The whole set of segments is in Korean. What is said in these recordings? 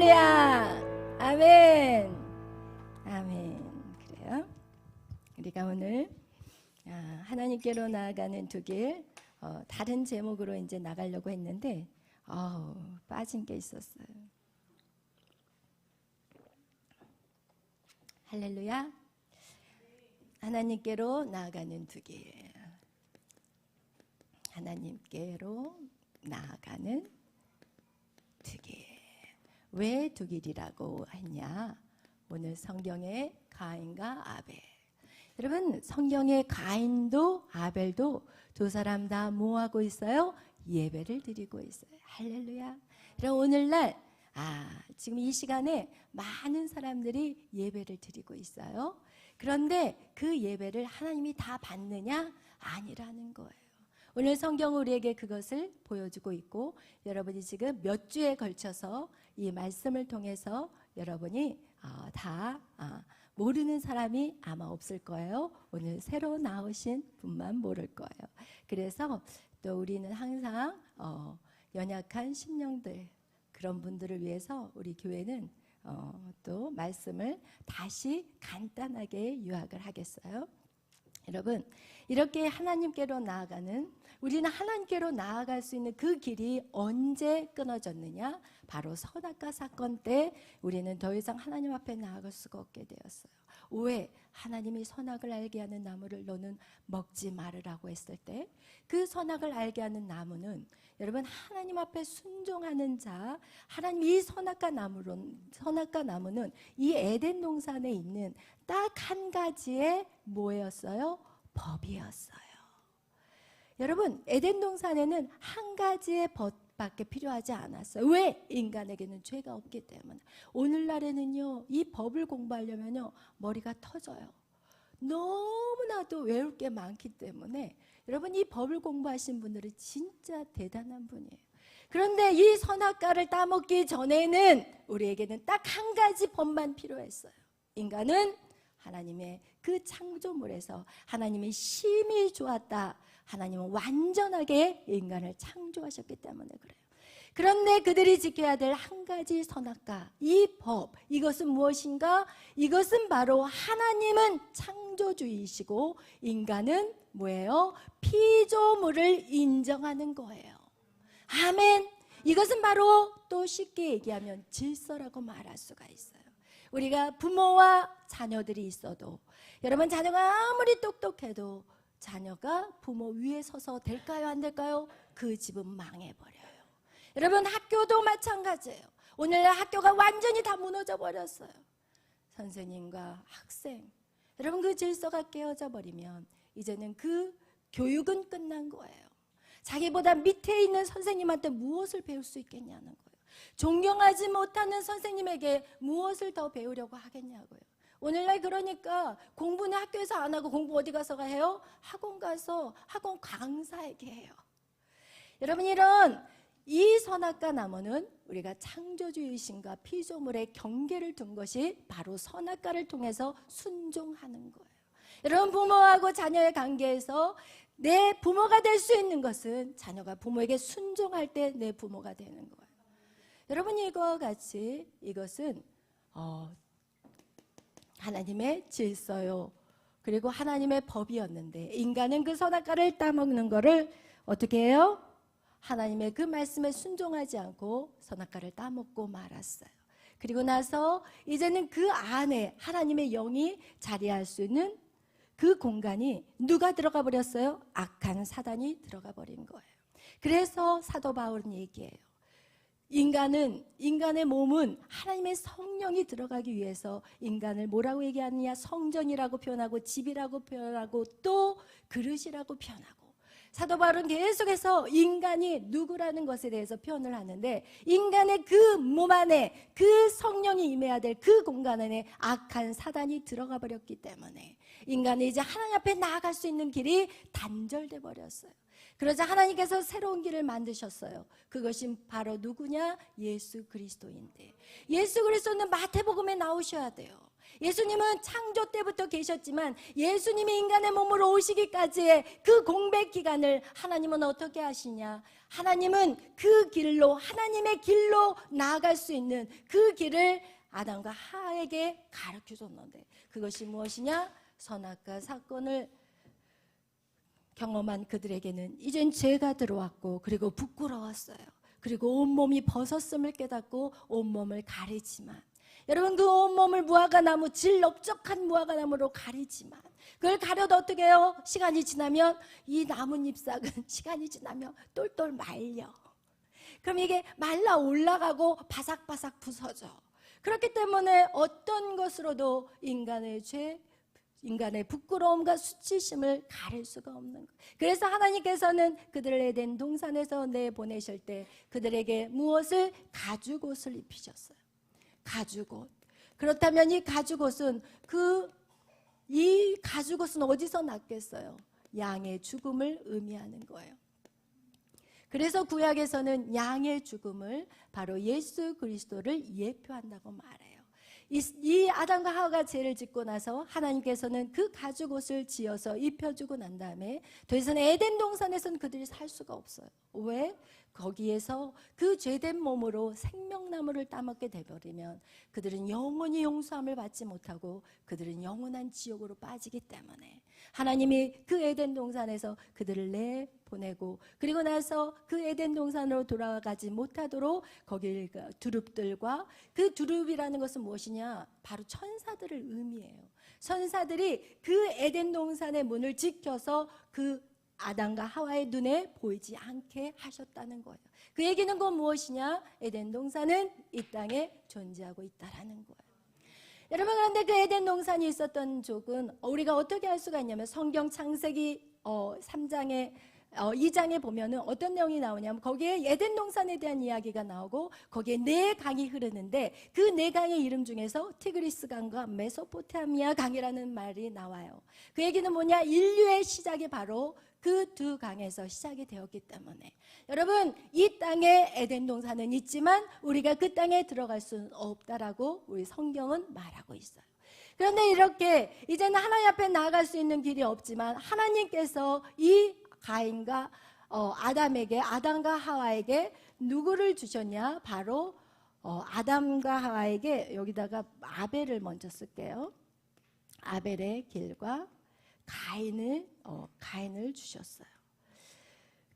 할렐루야. 아멘. 아멘. 그래요. 우리가 오늘 하나님께로 나아가는 두 길, 다른 제목으로 이제 나가려고 했는데 빠진 게 있었어요. 할렐루야. 하나님께로 나아가는 두 길. 하나님께로 나아가는 두 길. 왜 두 길이라고 했냐? 오늘 성경의 가인과 아벨. 여러분, 성경의 가인도 아벨도 두 사람 다 뭐 하고 있어요? 예배를 드리고 있어요. 할렐루야. 그럼 오늘날 지금 이 시간에 많은 사람들이 예배를 드리고 있어요. 그런데 그 예배를 하나님이 다 받느냐? 아니라는 거예요. 오늘 성경 우리에게 그것을 보여주고 있고, 여러분이 지금 몇 주에 걸쳐서 이 말씀을 통해서 여러분이 다 모르는 사람이 아마 없을 거예요. 오늘 새로 나오신 분만 모를 거예요. 그래서 또 우리는 항상 연약한 심령들, 그런 분들을 위해서 우리 교회는 또 말씀을 다시 간단하게 요약을 하겠어요. 여러분, 이렇게 하나님께로 나아가는, 우리는 하나님께로 나아갈 수 있는 그 길이 언제 끊어졌느냐? 바로 선악과 사건 때 우리는 더 이상 하나님 앞에 나아갈 수가 없게 되었어요. 왜? 하나님이 선악을 알게 하는 나무를 너는 먹지 말으라고 했을 때, 그 선악을 알게 하는 나무는 여러분 하나님 앞에 순종하는 자, 하나님 이 선악과 나무는 이 에덴 동산에 있는 딱 한 가지의 뭐였어요? 법이었어요. 여러분, 에덴 동산에는 한 가지의 법밖에 필요하지 않았어요. 왜? 인간에게는 죄가 없기 때문에. 오늘날에는요, 이 법을 공부하려면요, 머리가 터져요. 너무나도 외울 게 많기 때문에 여러분, 이 법을 공부하신 분들은 진짜 대단한 분이에요. 그런데 이 선악과를 따먹기 전에는 우리에게는 딱 한 가지 법만 필요했어요. 인간은 하나님의 그 창조물에서 하나님이 심히 좋았다. 하나님은 완전하게 인간을 창조하셨기 때문에 그래요. 그런데 그들이 지켜야 될 한 가지 선악과, 이 법, 이것은 무엇인가? 이것은 바로 하나님은 창조주이시고 인간은 뭐예요? 피조물을 인정하는 거예요. 아멘. 이것은 바로 또 쉽게 얘기하면 질서라고 말할 수가 있어요. 우리가 부모와 자녀들이 있어도, 여러분, 자녀가 아무리 똑똑해도 자녀가 부모 위에 서서 될까요? 안 될까요? 그 집은 망해버려요. 여러분, 학교도 마찬가지예요. 오늘날 학교가 완전히 다 무너져 버렸어요. 선생님과 학생, 여러분, 그 질서가 깨어져 버리면 이제는 그 교육은 끝난 거예요. 자기보다 밑에 있는 선생님한테 무엇을 배울 수 있겠냐는 거예요. 존경하지 못하는 선생님에게 무엇을 더 배우려고 하겠냐고요. 오늘날 그러니까 공부는 학교에서 안 하고 공부 어디 가서 해요? 학원 가서 학원 강사에게 해요. 여러분, 이런 이 선악과 나무는 우리가 창조주이신과 피조물의 경계를 둔 것이 바로 선악과를 통해서 순종하는 거예요. 여러분, 부모하고 자녀의 관계에서 내 부모가 될 수 있는 것은 자녀가 부모에게 순종할 때 내 부모가 되는 거예요. 여러분, 이거와 같이 이것은 하나님의 질서요, 그리고 하나님의 법이었는데 인간은 그 선악과를 따먹는 거를 어떻게 해요? 하나님의 그 말씀에 순종하지 않고 선악과를 따먹고 말았어요. 그리고 나서 이제는 그 안에 하나님의 영이 자리할 수 있는 그 공간이 누가 들어가 버렸어요? 악한 사단이 들어가 버린 거예요. 그래서 사도 바울은 얘기해요. 인간의 몸은 하나님의 성령이 들어가기 위해서 인간을 뭐라고 얘기하느냐? 성전이라고 표현하고 집이라고 표현하고 또 그릇이라고 표현하고, 사도 바울은 계속해서 인간이 누구라는 것에 대해서 표현을 하는데, 인간의 그 몸 안에 그 성령이 임해야 될 그 공간 안에 악한 사단이 들어가 버렸기 때문에 인간이 이제 하나님 앞에 나아갈 수 있는 길이 단절돼 버렸어요. 그러자 하나님께서 새로운 길을 만드셨어요. 그것이 바로 누구냐? 예수 그리스도인데, 예수 그리스도는 마태복음에 나오셔야 돼요. 예수님은 창조 때부터 계셨지만 예수님이 인간의 몸으로 오시기까지의 그 공백 기간을 하나님은 어떻게 하시냐? 하나님은 그 길로, 하나님의 길로 나아갈 수 있는 그 길을 아담과 하와에게 가르쳐 줬는데, 그것이 무엇이냐? 선악과 사건을 경험한 그들에게는 이젠 죄가 들어왔고, 그리고 부끄러웠어요. 그리고 온몸이 벗었음을 깨닫고 온몸을 가리지만, 여러분, 그 온몸을 무화과나무, 질 넓적한 무화과나무로 가리지만, 그걸 가려도 어떻게 해요? 시간이 지나면 이 나뭇잎싹은 시간이 지나면 똘똘 말려. 그럼 이게 말라 올라가고 바삭바삭 부서져. 그렇기 때문에 어떤 것으로도 인간의 죄, 인간의 부끄러움과 수치심을 가릴 수가 없는 거예요. 그래서 하나님께서는 그들을 에덴 동산에서 내보내실 때 그들에게 무엇을? 가죽옷을 입히셨어요. 가죽옷. 그렇다면 이 가죽옷은 이 가죽옷은 어디서 났겠어요? 양의 죽음을 의미하는 거예요. 그래서 구약에서는 양의 죽음을 바로 예수 그리스도를 예표한다고 말해요. 이 아담과 하와가 죄를 짓고 나서 하나님께서는 그 가죽옷을 지어서 입혀주고 난 다음에 더 이상 에덴 동산에서는 그들이 살 수가 없어요. 왜? 거기에서 그 죄된 몸으로 생명나무를 따먹게 돼버리면 그들은 영원히 용서함을 받지 못하고 그들은 영원한 지옥으로 빠지기 때문에 하나님이 그 에덴 동산에서 그들을 내보내고, 그리고 나서 그 에덴 동산으로 돌아가지 못하도록 거기 두릅들과, 그 두릅이라는 것은 무엇이냐? 바로 천사들을 의미해요. 천사들이 그 에덴 동산의 문을 지켜서 그 아담과 하와의 눈에 보이지 않게 하셨다는 거예요. 그 얘기는 곧 무엇이냐? 에덴 동산은 이 땅에 존재하고 있다라는 거예요. 여러분, 그런데 그 에덴 동산이 있었던 족은 우리가 어떻게 알 수가 있냐면, 성경 창세기 3장에 2장에 보면은 어떤 내용이 나오냐면, 거기에 에덴 동산에 대한 이야기가 나오고 거기에 네 강이 흐르는데 그 네 강의 이름 중에서 티그리스 강과 메소포타미아 강이라는 말이 나와요. 그 얘기는 뭐냐? 인류의 시작이 바로 그 두 강에서 시작이 되었기 때문에, 여러분, 이 땅에 에덴 동산은 있지만 우리가 그 땅에 들어갈 수는 없다라고 우리 성경은 말하고 있어요. 그런데 이렇게 이제는 하나님 앞에 나아갈 수 있는 길이 없지만 하나님께서 이 가인과 아담과 하와에게 누구를 주셨냐? 바로 아담과 하와에게, 여기다가 아벨을 먼저 쓸게요. 아벨의 길과 가인을 주셨어요.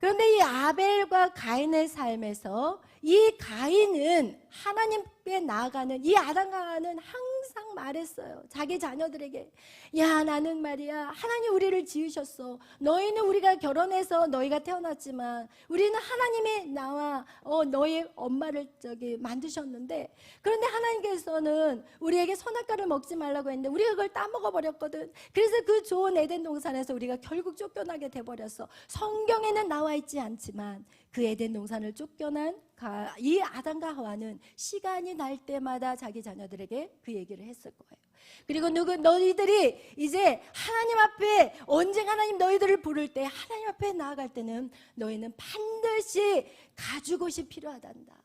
그런데 이 아벨과 가인의 삶에서 이 가인은 하나님께 나아가는, 이 아담과 하와는 항상 말했어요. 자기 자녀들에게, 야, 나는 말이야, 하나님 우리를 지으셨어. 너희는 우리가 결혼해서 너희가 태어났지만 우리는 하나님이 나와 너희 엄마를 만드셨는데, 그런데 하나님께서는 우리에게 선악과를 먹지 말라고 했는데 우리가 그걸 따먹어 버렸거든. 그래서 그 좋은 에덴 동산에서 우리가 결국 쫓겨나게 돼버렸어. 성경에는 나와 있지 않지만 그 에덴 동산을 쫓겨난 이 아담과 하와는 시간이 날 때마다 자기 자녀들에게 그 얘기를 했을 거예요. 그리고 너희들이 이제 하나님 앞에, 언젠가 하나님 너희들을 부를 때, 하나님 앞에 나아갈 때는 너희는 반드시 가죽옷이 필요하단다.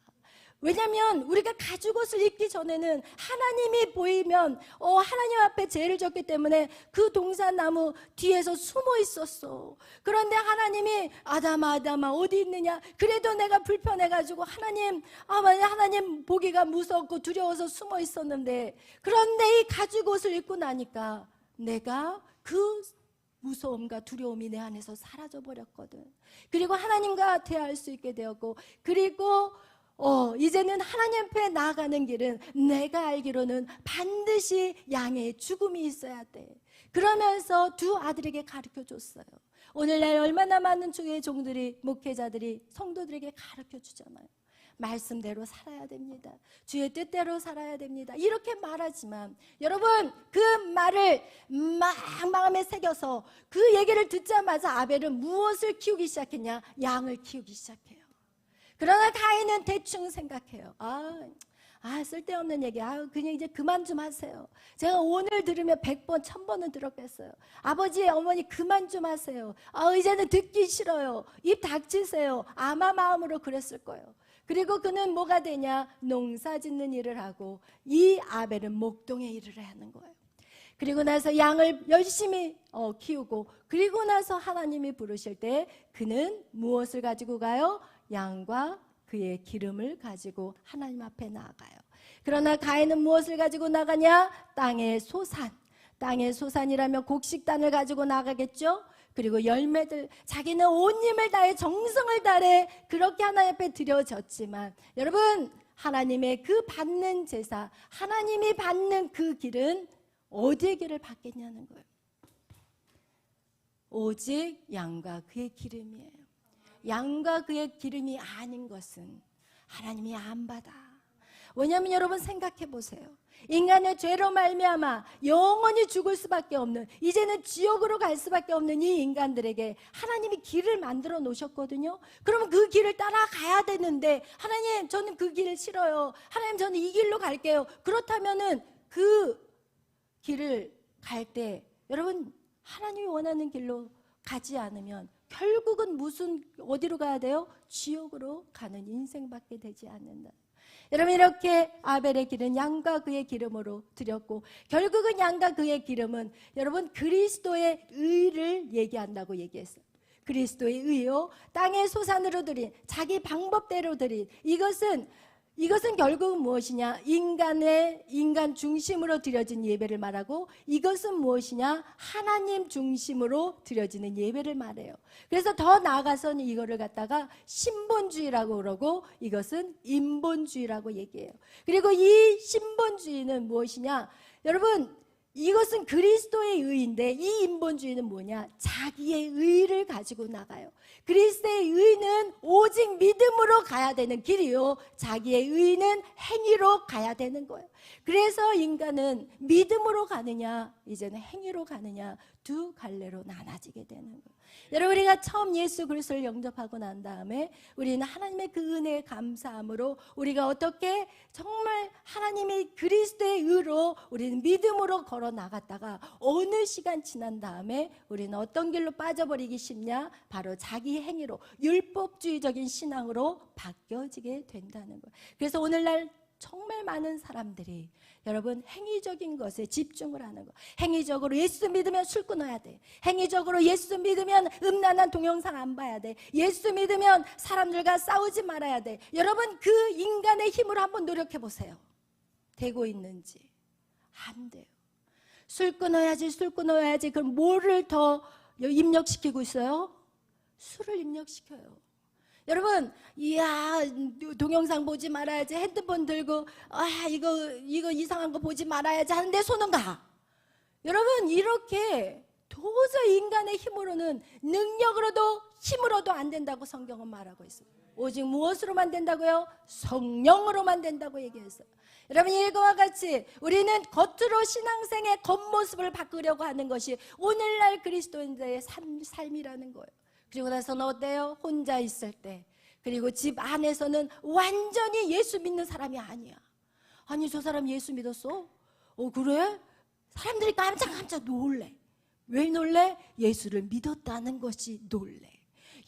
왜냐하면 우리가 가죽옷을 입기 전에는 하나님이 보이면 하나님 앞에 죄를 졌기 때문에 그 동산나무 뒤에서 숨어 있었어. 그런데 하나님이 아담아 어디 있느냐? 그래도 내가 불편해가지고 하나님 보기가 무섭고 두려워서 숨어 있었는데, 그런데 이 가죽옷을 입고 나니까 내가 그 무서움과 두려움이 내 안에서 사라져 버렸거든. 그리고 하나님과 대화할 수 있게 되었고, 그리고 이제는 하나님 앞에 나아가는 길은 내가 알기로는 반드시 양의 죽음이 있어야 돼. 그러면서 두 아들에게 가르쳐 줬어요. 오늘날 얼마나 많은 주의 종들이, 목회자들이 성도들에게 가르쳐 주잖아요. 말씀대로 살아야 됩니다. 주의 뜻대로 살아야 됩니다. 이렇게 말하지만 여러분, 그 말을 막 마음에 새겨서 그 얘기를 듣자마자 아벨은 무엇을 키우기 시작했냐? 양을 키우기 시작해요. 그러나 가인은 대충 생각해요. 쓸데없는 얘기. 그냥 이제 그만 좀 하세요. 제가 오늘 들으면 100번, 1000번은 들었겠어요. 아버지, 어머니 그만 좀 하세요. 이제는 듣기 싫어요. 입 닥치세요. 아마 마음으로 그랬을 거예요. 그리고 그는 뭐가 되냐? 농사 짓는 일을 하고 이 아벨은 목동의 일을 하는 거예요. 그리고 나서 양을 열심히 키우고 그리고 나서 하나님이 부르실 때 그는 무엇을 가지고 가요? 양과 그의 기름을 가지고 하나님 앞에 나아가요. 그러나 가인은 무엇을 가지고 나가냐? 땅의 소산. 땅의 소산이라면 곡식단을 가지고 나가겠죠. 그리고 열매들, 자기는 온 힘을 다해 정성을 다해 그렇게 하나님 앞에 드려졌지만, 여러분, 하나님의 그 받는 제사, 하나님이 받는 그 길은 어디의 길을 받겠냐는 거예요. 오직 양과 그의 기름이에요. 양과 그의 기름이 아닌 것은 하나님이 안 받아. 왜냐하면 여러분 생각해 보세요. 인간의 죄로 말미암아 영원히 죽을 수밖에 없는, 이제는 지옥으로 갈 수밖에 없는 이 인간들에게 하나님이 길을 만들어 놓으셨거든요. 그러면 그 길을 따라가야 되는데, 하나님 저는 그 길 싫어요, 하나님 저는 이 길로 갈게요. 그렇다면은 그 길을 갈 때 여러분 하나님이 원하는 길로 가지 않으면 결국은 어디로 가야 돼요? 지옥으로 가는 인생밖에 되지 않는다. 여러분, 이렇게 아벨의 길은 양과 그의 기름으로 드렸고, 결국은 양과 그의 기름은 여러분 그리스도의 의를 얘기한다고 얘기했어요. 그리스도의 의요, 땅의 소산으로 드린, 자기 방법대로 드린, 이것은 결국은 무엇이냐? 인간 중심으로 드려진 예배를 말하고, 이것은 무엇이냐? 하나님 중심으로 드려지는 예배를 말해요. 그래서 더 나아가서는 이거를 갖다가 신본주의라고 그러고, 이것은 인본주의라고 얘기해요. 그리고 이 신본주의는 무엇이냐? 여러분, 이것은 그리스도의 의인데, 이 인본주의는 뭐냐? 자기의 의를 가지고 나가요. 그리스도의 의는 오직 믿음으로 가야 되는 길이요, 자기의 의는 행위로 가야 되는 거예요. 그래서 인간은 믿음으로 가느냐, 이제는 행위로 가느냐, 두 갈래로 나눠지게 되는 거예요. 여러분, 우리가 처음 예수 그리스도를 영접하고 난 다음에 우리는 하나님의 그 은혜에 감사함으로 우리가 어떻게 정말 하나님의 그리스도의 의로 우리는 믿음으로 걸어 나갔다가 어느 시간 지난 다음에 우리는 어떤 길로 빠져버리기 쉽냐? 바로 자기 행위로, 율법주의적인 신앙으로 바뀌어지게 된다는 거예요. 그래서 오늘날 정말 많은 사람들이 여러분 행위적인 것에 집중을 하는 거. 행위적으로 예수 믿으면 술 끊어야 돼. 행위적으로 예수 믿으면 음란한 동영상 안 봐야 돼. 예수 믿으면 사람들과 싸우지 말아야 돼. 여러분, 그 인간의 힘으로 한번 노력해 보세요. 되고 있는지. 안 돼요. 술 끊어야지, 술 끊어야지. 그럼 뭐를 더 입력시키고 있어요? 술을 입력시켜요. 여러분, 이야, 동영상 보지 말아야지, 핸드폰 들고 이거 이상한 거 보지 말아야지 하는데 손은 가. 여러분, 이렇게 도저히 인간의 힘으로는, 능력으로도 힘으로도 안 된다고 성경은 말하고 있어요. 오직 무엇으로만 된다고요? 성령으로만 된다고 얘기했어요. 여러분, 이거와 같이 우리는 겉으로 신앙생의 겉모습을 바꾸려고 하는 것이 오늘날 그리스도인들의 삶이라는 거예요. 그리고 나서는 어때요? 혼자 있을 때, 그리고 집 안에서는 완전히 예수 믿는 사람이 아니야. 아니, 저 사람 예수 믿었어? 그래? 사람들이 깜짝깜짝 놀래. 왜 놀래? 예수를 믿었다는 것이 놀래.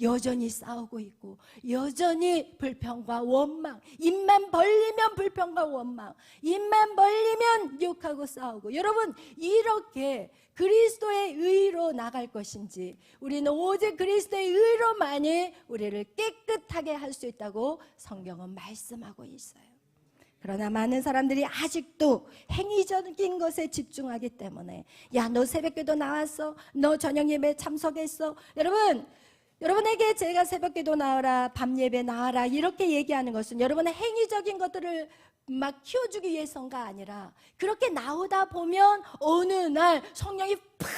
여전히 싸우고 있고, 여전히 불평과 원망, 입만 벌리면 불평과 원망, 입만 벌리면 욕하고 싸우고. 여러분, 이렇게 그리스도의 의로 나갈 것인지, 우리는 오직 그리스도의 의로만이 우리를 깨끗하게 할 수 있다고 성경은 말씀하고 있어요. 그러나 많은 사람들이 아직도 행위적인 것에 집중하기 때문에, 야, 너 새벽기도 나왔어? 너 저녁 예배 참석했어? 여러분에게 제가 새벽기도 나와라, 밤예배 나와라 이렇게 얘기하는 것은 여러분의 행위적인 것들을 막 키워주기 위해서가 아니라, 그렇게 나오다 보면 어느 날 성령이 팍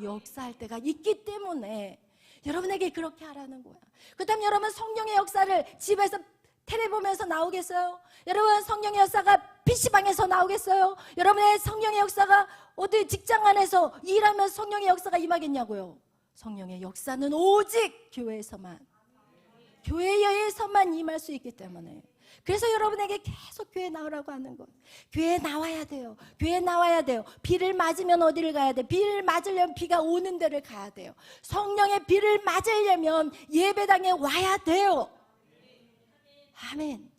역사할 때가 있기 때문에 여러분에게 그렇게 하라는 거야. 그렇다면 여러분, 성령의 역사를 집에서 텔레 보면서 나오겠어요? 여러분, 성령의 역사가 PC방에서 나오겠어요? 여러분의 성령의 역사가 어디 직장 안에서 일하면서 성령의 역사가 임하겠냐고요? 성령의 역사는 오직 교회에서만 임할 수 있기 때문에, 그래서 여러분에게 계속 교회 나오라고 하는 거예요. 교회에 나와야 돼요. 교회에 나와야 돼요. 비를 맞으면 어디를 가야 돼? 비를 맞으려면 비가 오는 데를 가야 돼요. 성령의 비를 맞으려면 예배당에 와야 돼요. 아멘.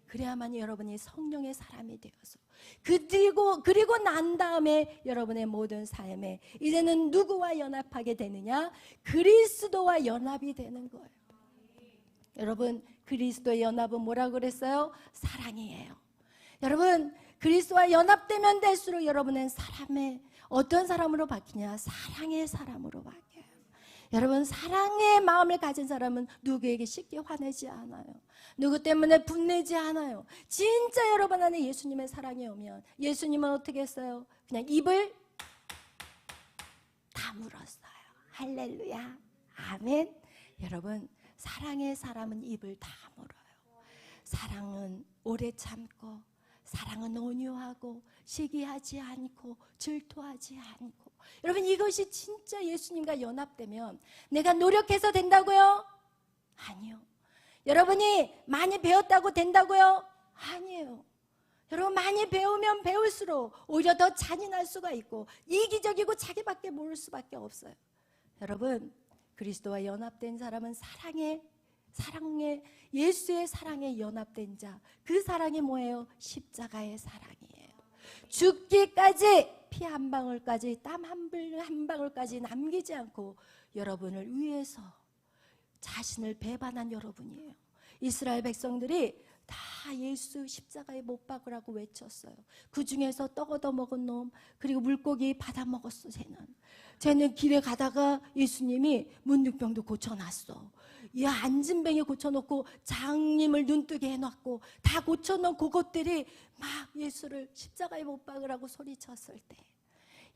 그래야만 여러분이 성령의 사람이 되어서 그리고 난 다음에 여러분의 모든 삶에 이제는 누구와 연합하게 되느냐? 그리스도와 연합이 되는 거예요. 여러분, 그리스도의 연합은 뭐라고 그랬어요? 사랑이에요. 여러분, 그리스도와 연합되면 될수록 여러분은 어떤 사람으로 바뀌냐? 사랑의 사람으로 바뀌어요. 여러분, 사랑의 마음을 가진 사람은 누구에게 쉽게 화내지 않아요. 누구 때문에 분내지 않아요. 진짜 여러분 안에 예수님의 사랑이 오면 예수님은 어떻게 했어요? 그냥 입을 다물었어요. 할렐루야. 아멘. 여러분, 사랑의 사람은 입을 다물어요. 사랑은 오래 참고, 사랑은 온유하고, 시기하지 않고, 질투하지 않고. 여러분, 이것이 진짜 예수님과 연합되면 내가 노력해서 된다고요? 아니요. 여러분이 많이 배웠다고 된다고요? 아니에요. 여러분, 많이 배우면 배울수록 오히려 더 잔인할 수가 있고 이기적이고 자기밖에 모를 수밖에 없어요. 여러분, 그리스도와 연합된 사람은 사랑의 예수의 사랑에 연합된 자, 그 사랑이 뭐예요? 십자가의 사랑이에요. 죽기까지 피 한 방울까지, 땀 한 방울까지 남기지 않고 여러분을 위해서 자신을 배반한 여러분이에요. 이스라엘 백성들이 다 예수 십자가에 못 박으라고 외쳤어요. 그 중에서 떡 얻어 먹은 놈, 그리고 물고기 받아 먹었어. 쟤는 길에 가다가 예수님이 문둥병도 고쳐놨어. 야, 앉은뱅이 고쳐놓고 장님을 눈뜨게 해놨고 다 고쳐놓은 그것들이 막 예수를 십자가에 못 박으라고 소리쳤을 때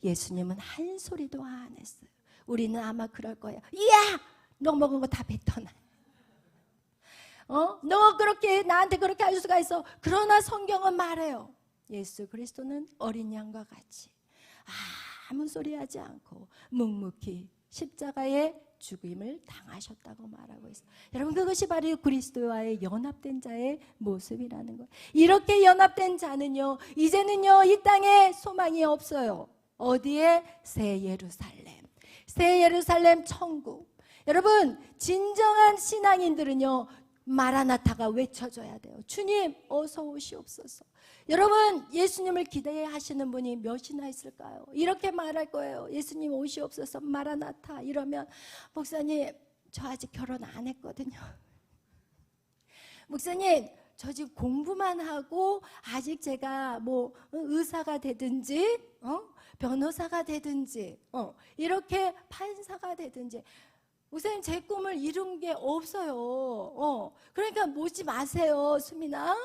예수님은 한 소리도 안 했어요. 우리는 아마 그럴 거예요. 이야, 너 먹은 거 다 뱉어놔. 너 그렇게 나한테 그렇게 할 수가 있어. 그러나 성경은 말해요. 예수 그리스도는 어린 양과 같이 아무 소리 하지 않고 묵묵히 십자가의 죽임을 당하셨다고 말하고 있어요. 여러분, 그것이 바로 그리스도와의 연합된 자의 모습이라는 거예요. 이렇게 연합된 자는요, 이제는요, 이 땅에 소망이 없어요. 어디에? 새 예루살렘 천국. 여러분, 진정한 신앙인들은요, 마라나타가 외쳐져야 돼요. 주님, 어서 오시옵소서. 여러분, 예수님을 기대하시는 분이 몇이나 있을까요? 이렇게 말할 거예요. 예수님 오시옵소서, 마라나타. 이러면 목사님, 저 아직 결혼 안 했거든요. 목사님, 저 지금 공부만 하고 아직 제가 뭐 의사가 되든지 변호사가 되든지 이렇게 판사가 되든지, 목사님 제 꿈을 이룬 게 없어요. 그러니까 모지 마세요, 수민아.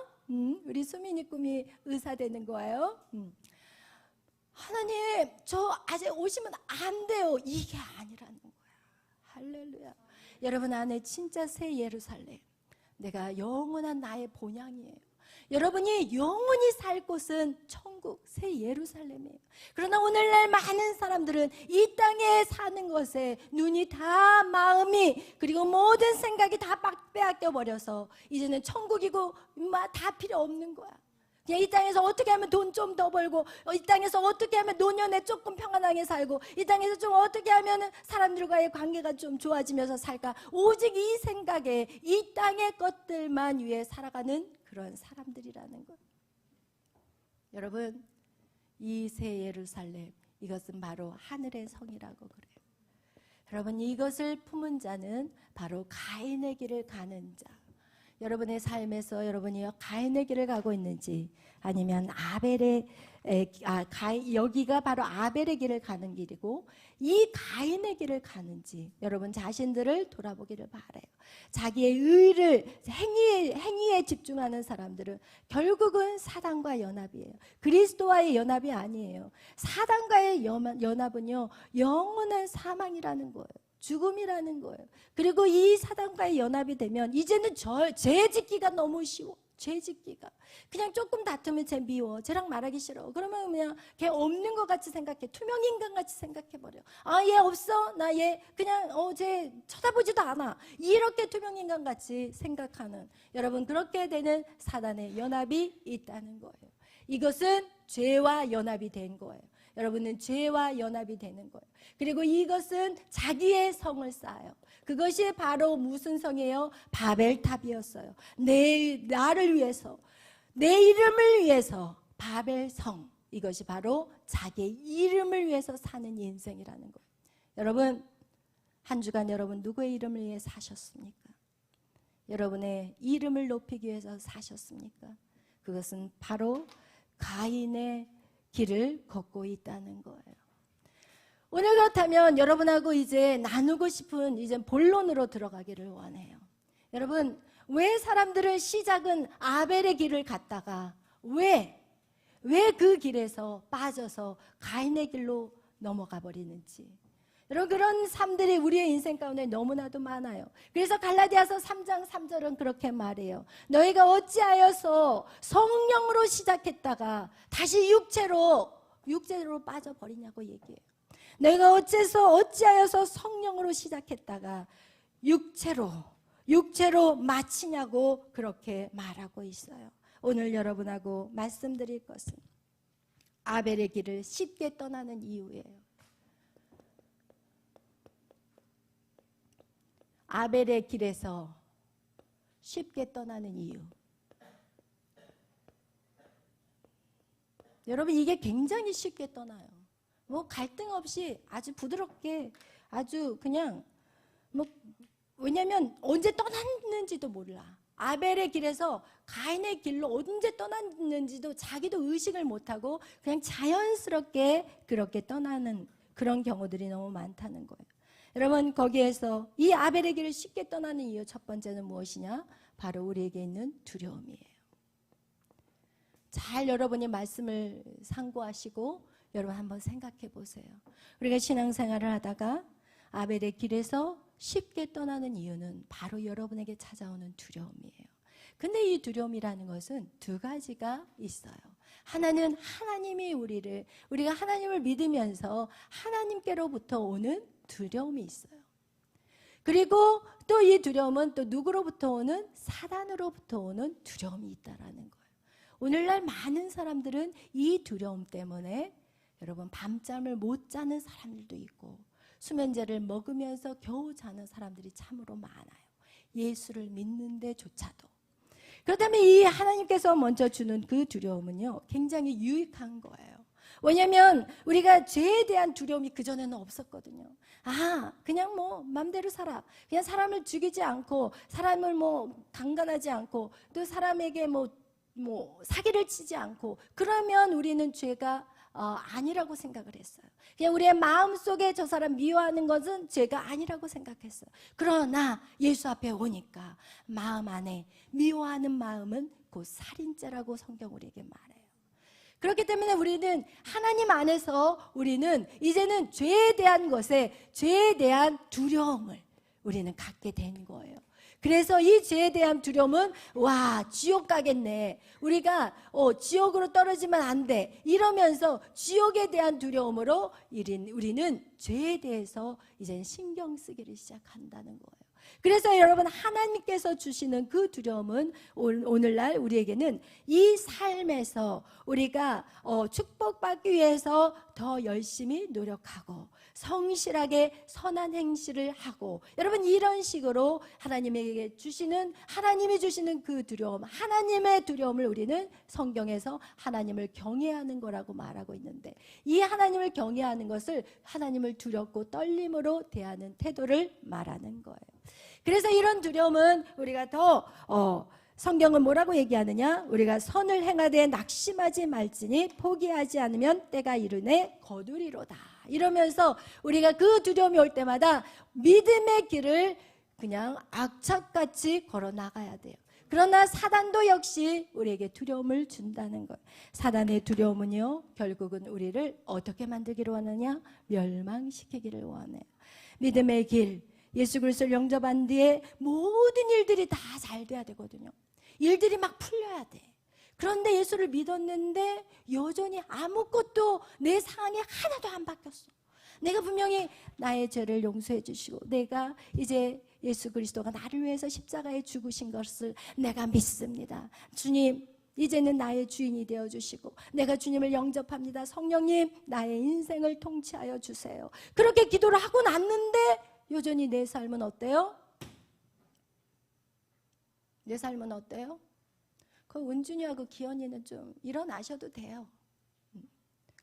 우리 수민이 꿈이 의사 되는 거예요. 하나님, 저 아직 오시면 안 돼요. 이게 아니라는 거야. 할렐루야. 여러분 안에 진짜 새 예루살렘, 내가 영원한 나의 본향이에요. 여러분이 영원히 살 곳은 천국, 새 예루살렘이에요. 그러나 오늘날 많은 사람들은 이 땅에 사는 것에 눈이 다, 마음이, 그리고 모든 생각이 다 빼앗겨 버려서 이제는 천국이고 다 필요 없는 거야. 그냥 이 땅에서 어떻게 하면 돈 좀 더 벌고, 이 땅에서 어떻게 하면 노년에 조금 평안하게 살고, 이 땅에서 좀 어떻게 하면 사람들과의 관계가 좀 좋아지면서 살까, 오직 이 생각에 이 땅의 것들만 위해 살아가는 그런 사람들이라는 것. 여러분, 이 새 예루살렘, 이것은 바로 하늘의 성이라고 그래요. 여러분, 이것을 품은 자는 바로 가인의 길을 가는 자. 여러분의 삶에서 여러분이 가인의 길을 가고 있는지, 아니면 여기가 바로 아벨의 길을 가는 길이고 이 가인의 길을 가는지 여러분 자신들을 돌아보기를 바라요. 자기의 의를, 행위에 집중하는 사람들은 결국은 사단과 연합이에요. 그리스도와의 연합이 아니에요. 사단과의 연합은요, 영원한 사망이라는 거예요. 죽음이라는 거예요. 그리고 이 사단과의 연합이 되면 이제는 죄 짓기가 너무 쉬워. 죄 짓기가 그냥 조금 다투면 쟤 미워, 쟤랑 말하기 싫어. 그러면 그냥 걔 없는 것 같이 생각해. 투명 인간 같이 생각해버려. 얘 없어? 나 얘 그냥 쟤 쳐다보지도 않아. 이렇게 투명 인간 같이 생각하는, 여러분, 그렇게 되는 사단의 연합이 있다는 거예요. 이것은 죄와 연합이 된 거예요. 여러분은 죄와 연합이 되는 거예요. 그리고 이것은 자기의 성을 쌓아요. 그것이 바로 무슨 성이에요? 바벨탑이었어요. 나를 위해서, 내 이름을 위해서 바벨성. 이것이 바로 자기의 이름을 위해서 사는 인생이라는 거예요. 여러분, 한 주간 여러분 누구의 이름을 위해 사셨습니까? 여러분의 이름을 높이기 위해서 사셨습니까? 그것은 바로 가인의 길을 걷고 있다는 거예요. 오늘 그렇다면 여러분하고 이제 나누고 싶은 이제 본론으로 들어가기를 원해요. 여러분, 왜 사람들은 시작은 아벨의 길을 갔다가 왜 그 길에서 빠져서 가인의 길로 넘어가 버리는지. 여러분, 그런 삶들이 우리의 인생 가운데 너무나도 많아요. 그래서 갈라디아서 3장 3절은 그렇게 말해요. 너희가 어찌하여서 성령으로 시작했다가 다시 육체로 빠져버리냐고 얘기해요. 내가 어찌하여서 성령으로 시작했다가 육체로 마치냐고 그렇게 말하고 있어요. 오늘 여러분하고 말씀드릴 것은 아벨의 길을 쉽게 떠나는 이유예요. 아벨의 길에서 쉽게 떠나는 이유. 여러분, 이게 굉장히 쉽게 떠나요. 뭐 갈등 없이 아주 부드럽게, 아주 그냥 왜냐면 언제 떠났는지도 몰라. 아벨의 길에서 가인의 길로 언제 떠났는지도 자기도 의식을 못하고 그냥 자연스럽게 그렇게 떠나는 그런 경우들이 너무 많다는 거예요. 여러분, 거기에서 이 아벨의 길을 쉽게 떠나는 이유 첫 번째는 무엇이냐? 바로 우리에게 있는 두려움이에요. 잘 여러분이 말씀을 상고하시고 여러분 한번 생각해 보세요. 우리가 신앙생활을 하다가 아벨의 길에서 쉽게 떠나는 이유는 바로 여러분에게 찾아오는 두려움이에요. 근데 이 두려움이라는 것은 두 가지가 있어요. 하나는 우리가 하나님을 믿으면서 하나님께로부터 오는 두려움이 있어요. 그리고 또 이 두려움은 또 누구로부터 오는? 사단으로부터 오는 두려움이 있다라는 거예요. 오늘날 많은 사람들은 이 두려움 때문에 여러분 밤잠을 못 자는 사람들도 있고 수면제를 먹으면서 겨우 자는 사람들이 참으로 많아요. 예수를 믿는데조차도. 그렇다면 이 하나님께서 먼저 주는 그 두려움은요, 굉장히 유익한 거예요. 왜냐하면 우리가 죄에 대한 두려움이 그전에는 없었거든요. 그냥 맘대로 살아. 그냥 사람을 죽이지 않고, 사람을 강간하지 않고, 또 사람에게 사기를 치지 않고, 그러면 우리는 죄가 아니라고 생각을 했어요. 그냥 우리의 마음속에 저 사람 미워하는 것은 죄가 아니라고 생각했어요. 그러나 예수 앞에 오니까 마음 안에 미워하는 마음은 곧 살인죄라고 성경 우리에게 말해요. 그렇기 때문에 우리는 하나님 안에서 우리는 이제는 죄에 대한 두려움을 우리는 갖게 된 거예요. 그래서 이 죄에 대한 두려움은 지옥 가겠네. 우리가 지옥으로 떨어지면 안 돼. 이러면서 지옥에 대한 두려움으로 우리는 죄에 대해서 이제 신경 쓰기를 시작한다는 거예요. 그래서 여러분, 하나님께서 주시는 그 두려움은 오늘날 우리에게는 이 삶에서 우리가 축복받기 위해서 더 열심히 노력하고 성실하게 선한 행실을 하고, 여러분 이런 식으로 하나님이 주시는 그 두려움, 하나님의 두려움을 우리는 성경에서 하나님을 경외하는 거라고 말하고 있는데, 이 하나님을 경외하는 것을 하나님을 두렵고 떨림으로 대하는 태도를 말하는 거예요. 그래서 이런 두려움은 우리가 더 성경은 뭐라고 얘기하느냐? 우리가 선을 행하되 낙심하지 말지니 포기하지 않으면 때가 이르네 거두리로다. 이러면서 우리가 그 두려움이 올 때마다 믿음의 길을 그냥 악착같이 걸어 나가야 돼요. 그러나 사단도 역시 우리에게 두려움을 준다는 거예요. 사단의 두려움은요, 결국은 우리를 어떻게 만들기를 원하냐? 멸망시키기를 원해요. 믿음의 길, 예수 그리스도를 영접한 뒤에 모든 일들이 다 잘 돼야 되거든요. 일들이 막 풀려야 돼. 그런데 예수를 믿었는데 여전히 아무것도 내 상황이 하나도 안 바뀌었어. 내가 분명히 나의 죄를 용서해 주시고 내가 이제 예수 그리스도가 나를 위해서 십자가에 죽으신 것을 내가 믿습니다. 주님, 이제는 나의 주인이 되어주시고 내가 주님을 영접합니다. 성령님 나의 인생을 통치하여 주세요. 그렇게 기도를 하고 났는데 여전히 내 삶은 어때요? 내 삶은 어때요? 그 은준이하고 기현이는 좀 일어나셔도 돼요.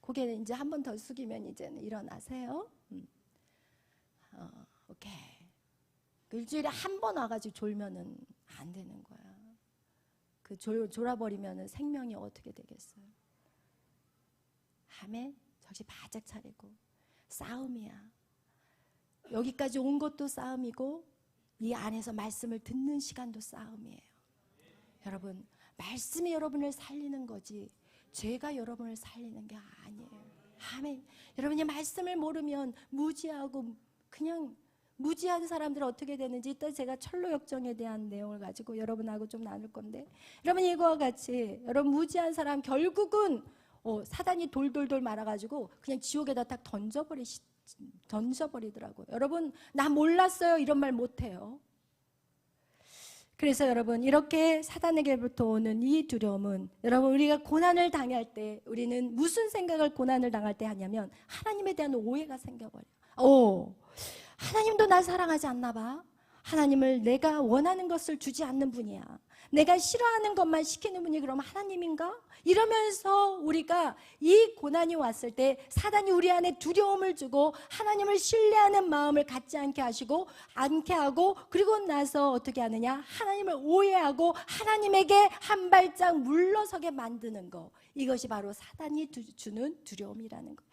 고개를 이제 한 번 더 숙이면 이제는 일어나세요. 오케이. 일주일에 한 번 와가지고 졸면은 안 되는 거야. 그 졸아버리면은 생명이 어떻게 되겠어요? 아멘. 정신 바짝 차리고 싸움이야. 여기까지 온 것도 싸움이고 이 안에서 말씀을 듣는 시간도 싸움이에요. 여러분, 말씀이 여러분을 살리는 거지 죄가 여러분을 살리는 게 아니에요. 아멘. 여러분이 말씀을 모르면 무지하고 그냥 무지한 사람들은 어떻게 되는지 이따 제가 철로역정에 대한 내용을 가지고 여러분하고 좀 나눌 건데, 여러분 이거와 같이 여러분 무지한 사람 결국은 사단이 돌돌돌 말아가지고 그냥 지옥에다 딱 던져버리더라고요. 여러분 나 몰랐어요 이런 말 못해요. 그래서 여러분 이렇게 사단에게부터 오는 이 두려움은 여러분 우리가 고난을 당할 때 우리는 무슨 생각을 고난을 당할 때 하냐면 하나님에 대한 오해가 생겨버려요. 하나님도 날 사랑하지 않나 봐. 하나님을 내가 원하는 것을 주지 않는 분이야. 내가 싫어하는 것만 시키는 분이 그럼 하나님인가? 이러면서 우리가 이 고난이 왔을 때 사단이 우리 안에 두려움을 주고 하나님을 신뢰하는 마음을 갖지 않게 하고 그리고 나서 어떻게 하느냐? 하나님을 오해하고 하나님에게 한 발짝 물러서게 만드는 거. 이것이 바로 사단이 주는 두려움이라는 거.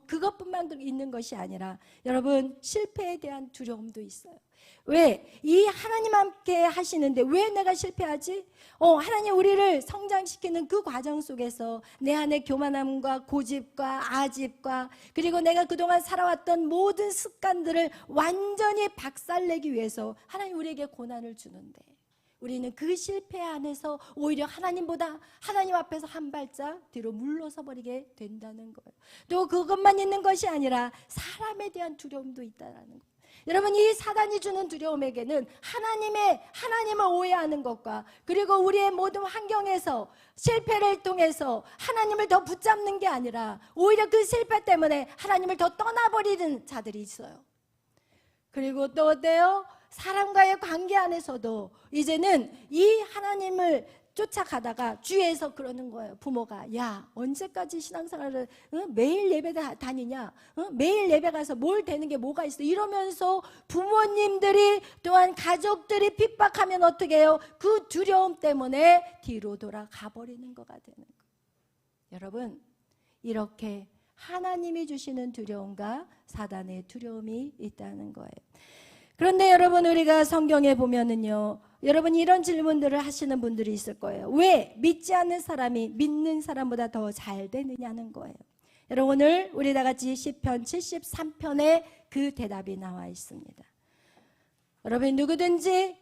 그것뿐만 있는 것이 아니라 여러분 실패에 대한 두려움도 있어요. 왜? 이 하나님 함께 하시는데 왜 내가 실패하지? 하나님 우리를 성장시키는 그 과정 속에서 내 안에 교만함과 고집과 아집과 그리고 내가 그동안 살아왔던 모든 습관들을 완전히 박살내기 위해서 하나님 우리에게 고난을 주는데 우리는 그 실패 안에서 오히려 하나님보다 하나님 앞에서 한 발짝 뒤로 물러서 버리게 된다는 거예요. 또 그것만 있는 것이 아니라 사람에 대한 두려움도 있다는 거예요. 여러분 이 사단이 주는 두려움에게는 하나님을 오해하는 것과 그리고 우리의 모든 환경에서 실패를 통해서 하나님을 더 붙잡는 게 아니라 오히려 그 실패 때문에 하나님을 더 떠나버리는 자들이 있어요. 그리고 또 어때요? 사람과의 관계 안에서도 이제는 이 하나님을 쫓아가다가 주위에서 그러는 거예요. 부모가 야 언제까지 신앙생활을 매일 예배 다니냐? 매일 예배 가서 뭘 되는 게 뭐가 있어? 이러면서 부모님들이 또한 가족들이 핍박하면 어떻게 해요? 그 두려움 때문에 뒤로 돌아가 버리는 거가 되는 거예요. 여러분 이렇게 하나님이 주시는 두려움과 사단의 두려움이 있다는 거예요. 그런데 여러분 우리가 성경에 보면은요 여러분 이런 질문들을 하시는 분들이 있을 거예요. 왜 믿지 않는 사람이 믿는 사람보다 더 잘 되느냐는 거예요. 여러분 오늘 우리 다 같이 시편 73편에 그 대답이 나와 있습니다. 여러분 누구든지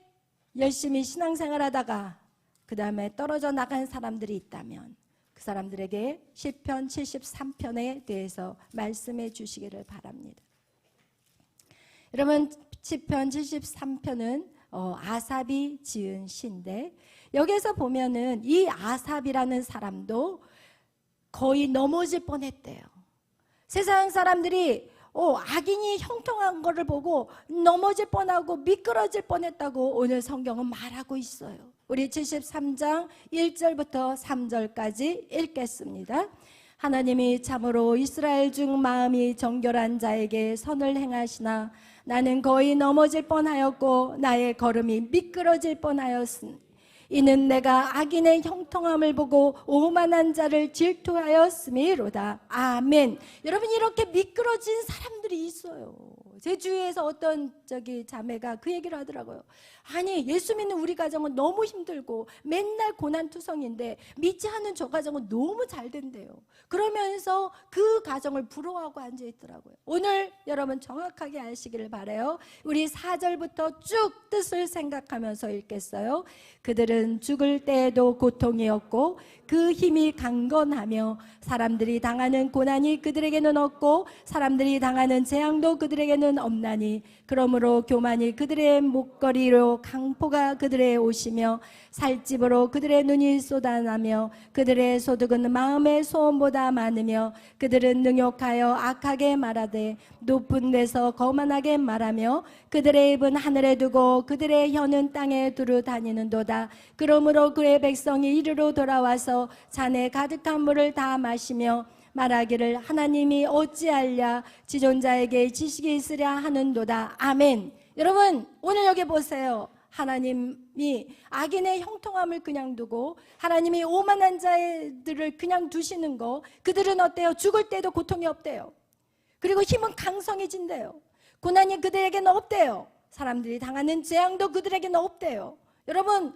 열심히 신앙생활 하다가 그 다음에 떨어져 나간 사람들이 있다면 그 사람들에게 시편 73편에 대해서 말씀해 주시기를 바랍니다. 여러분 시편 73편은 아삽이 지은 시인데 여기서 보면은 이 아삽이라는 사람도 거의 넘어질 뻔했대요. 세상 사람들이 악인이 형통한 거를 보고 넘어질 뻔하고 미끄러질 뻔했다고 오늘 성경은 말하고 있어요. 우리 73장 1절부터 3절까지 읽겠습니다. 하나님이 참으로 이스라엘 중 마음이 정결한 자에게 선을 행하시나 나는 거의 넘어질 뻔하였고 나의 걸음이 미끄러질 뻔하였으니 이는 내가 악인의 형통함을 보고 오만한 자를 질투하였음이로다. 아멘. 여러분 이렇게 미끄러진 사람들이 있어요. 제 주위에서 어떤 자매가 그 얘기를 하더라고요. 아니 예수 믿는 우리 가정은 너무 힘들고 맨날 고난투성인데 믿지 않는 저 가정은 너무 잘 된대요. 그러면서 그 가정을 부러워하고 앉아있더라고요. 오늘 여러분 정확하게 아시기를 바라요. 우리 4절부터 쭉 뜻을 생각하면서 읽겠어요. 그들은 죽을 때에도 고통이었고 그 힘이 강건하며 사람들이 당하는 고난이 그들에게는 없고 사람들이 당하는 재앙도 그들에게는 없나니 그러므로 교만이 그들의 목걸이로 힘으로 강포가 그들의 옷이며 살집으로 그들의 눈이 쏟아나며 그들의 소득은 마음의 소원보다 많으며 그들은 능욕하여 악하게 말하되 높은 데서 거만하게 말하며 그들의 입은 하늘에 두고 그들의 혀는 땅에 두루 다니는도다. 그러므로 그의 백성이 이리로 돌아와서 잔에 가득한 물을 다 마시며 말하기를 하나님이 어찌하랴 지존자에게 지식이 있으랴 하는도다. 아멘. 여러분 오늘 여기 보세요. 하나님이 악인의 형통함을 그냥 두고 하나님이 오만한 자들을 그냥 두시는 거, 그들은 어때요? 죽을 때도 고통이 없대요. 그리고 힘은 강성해진대요. 고난이 그들에게는 없대요. 사람들이 당하는 재앙도 그들에게는 없대요. 여러분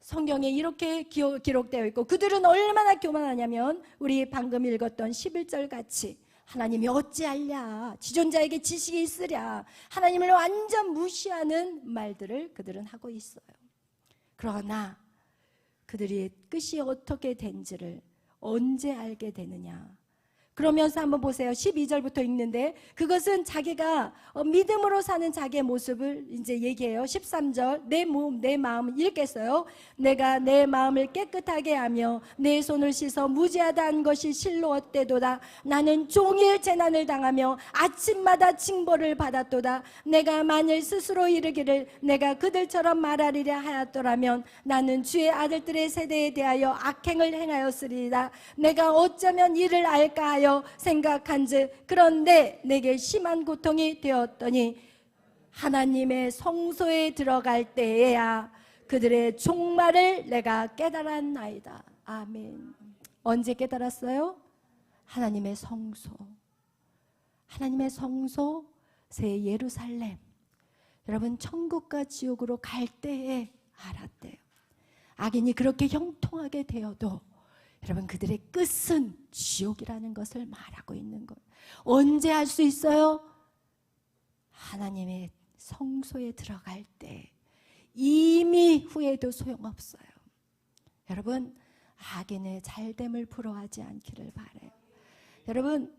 성경에 이렇게 기록되어 있고 그들은 얼마나 교만하냐면 우리 방금 읽었던 11절 같이 하나님이 어찌하랴 지존자에게 지식이 있으랴 하나님을 완전 무시하는 말들을 그들은 하고 있어요. 그러나 그들이 끝이 어떻게 된지를 언제 알게 되느냐. 그러면서 한번 보세요. 12절부터 읽는데 그것은 자기가 믿음으로 사는 자기의 모습을 이제 얘기해요. 13절 내 몸, 내 마음 읽겠어요. 내가 내 마음을 깨끗하게 하며 내 손을 씻어 무죄하다는 것이 실로 얻대도다. 나는 종일 재난을 당하며 아침마다 징벌을 받았도다. 내가 만일 스스로 이르기를 내가 그들처럼 말하리라 하였더라면 나는 주의 아들들의 세대에 대하여 악행을 행하였으리이다. 내가 어쩌면 이를 알까 하여 생각한즉 그런데 내게 심한 고통이 되었더니 하나님의 성소에 들어갈 때에야 그들의 종말을 내가 깨달았나이다. 아멘. 언제 깨달았어요? 하나님의 성소, 하나님의 성소 새 예루살렘. 여러분 천국과 지옥으로 갈 때에 알았대요. 악인이 그렇게 형통하게 되어도 여러분 그들의 끝은 지옥이라는 것을 말하고 있는 거예요. 언제 할 수 있어요? 하나님의 성소에 들어갈 때. 이미 후회도 소용없어요. 여러분 악인의 잘됨을 부러워하지 않기를 바라요. 여러분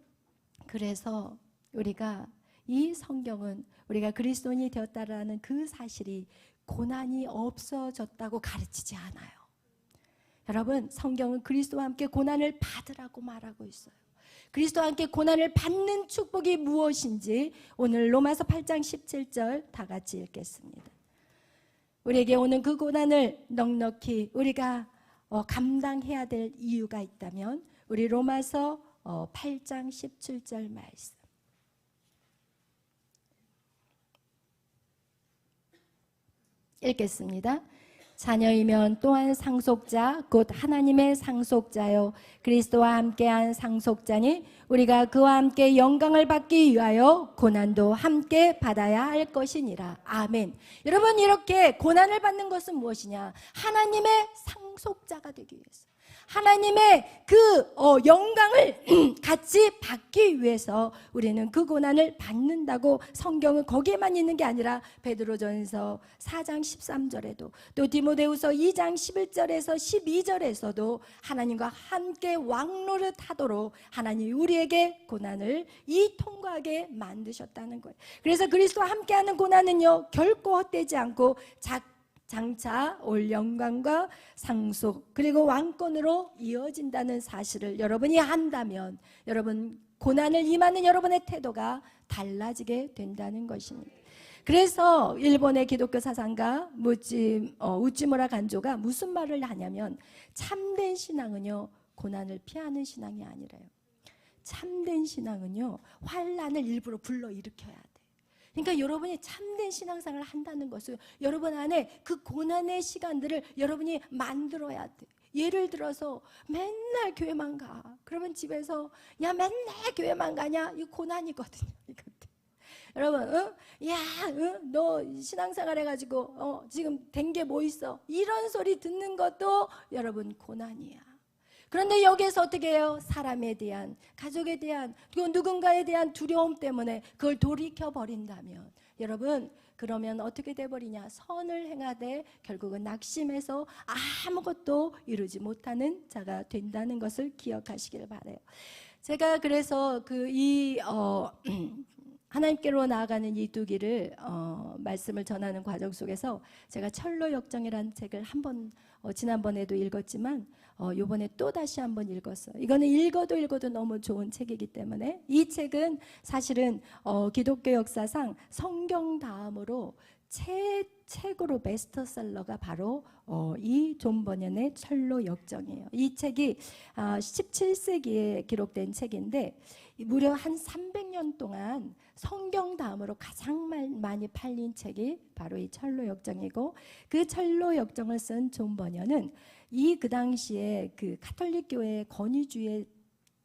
그래서 우리가 이 성경은 우리가 그리스도인이 되었다라는 그 사실이 고난이 없어졌다고 가르치지 않아요. 여러분 성경은 그리스도와 함께 고난을 받으라고 말하고 있어요. 그리스도와 함께 고난을 받는 축복이 무엇인지 오늘 로마서 8장 17절 다 같이 읽겠습니다. 우리에게 오는 그 고난을 넉넉히 우리가 감당해야 될 이유가 있다면 우리 로마서 8장 17절 말씀 읽겠습니다. 자녀이면 또한 상속자 곧 하나님의 상속자요 그리스도와 함께한 상속자니 우리가 그와 함께 영광을 받기 위하여 고난도 함께 받아야 할 것이니라. 아멘. 여러분 이렇게 고난을 받는 것은 무엇이냐? 하나님의 상속자가 되기 위해서 하나님의 그 영광을 같이 받기 위해서 우리는 그 고난을 받는다고 성경은 거기에만 있는 게 아니라 베드로전서 4장 13절에도 또 디모데후서 2장 11절에서 12절에서도 하나님과 함께 왕노릇 하도록 하나님이 우리에게 고난을 통과하게 만드셨다는 거예요. 그래서 그리스도와 함께하는 고난은요 결코 헛되지 않고 장차 올 영광과 상속 그리고 왕권으로 이어진다는 사실을 여러분이 한다면 여러분 고난을 임하는 여러분의 태도가 달라지게 된다는 것입니다. 그래서 일본의 기독교 사상가 우찌무라 간조가 무슨 말을 하냐면 참된 신앙은요 고난을 피하는 신앙이 아니래요. 참된 신앙은요 환난을 일부러 불러일으켜야 돼. 그러니까 여러분이 참된 신앙생활을 한다는 것은 여러분 안에 그 고난의 시간들을 여러분이 만들어야 돼. 예를 들어서 맨날 교회만 가. 그러면 집에서 야 맨날 교회만 가냐? 이거 고난이거든요. 여러분 너 신앙생활 해가지고 지금 된 게 뭐 있어? 이런 소리 듣는 것도 여러분 고난이야. 그런데 여기에서 어떻게 해요? 사람에 대한, 가족에 대한, 누군가에 대한 두려움 때문에 그걸 돌이켜버린다면 여러분 그러면 어떻게 돼버리냐? 선을 행하되 결국은 낙심해서 아무것도 이루지 못하는 자가 된다는 것을 기억하시길 바라요. 제가 그래서 하나님께로 나아가는 이 두 길을 말씀을 전하는 과정 속에서 제가 철로 역정이라는 책을 한번 지난번에도 읽었지만 요번에 또 다시 한번 읽었어요. 이거는 읽어도 너무 좋은 책이기 때문에 이 책은 사실은 기독교 역사상 성경 다음으로 책으로 베스트셀러가 바로 이 존 버년의 철로 역정이에요. 이 책이 17세기에 기록된 책인데 무려 한 300년 동안 성경 다음으로 가장 많이 팔린 책이 바로 이 철로 역정이고, 그 철로 역정을 쓴 존 버년은 그 당시에 그 가톨릭 교회의 권위주의에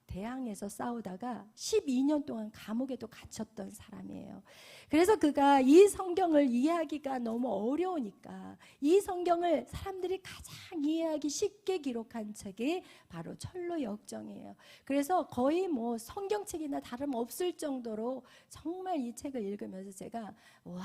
대항해서 싸우다가 12년 동안 감옥에도 갇혔던 사람이에요. 그래서 그가 이 성경을 이해하기가 너무 어려우니까 이 성경을 사람들이 가장 이해하기 쉽게 기록한 책이 바로 철로 역정이에요. 그래서 거의 뭐 성경책이나 다름없을 정도로 정말 이 책을 읽으면서 제가 와,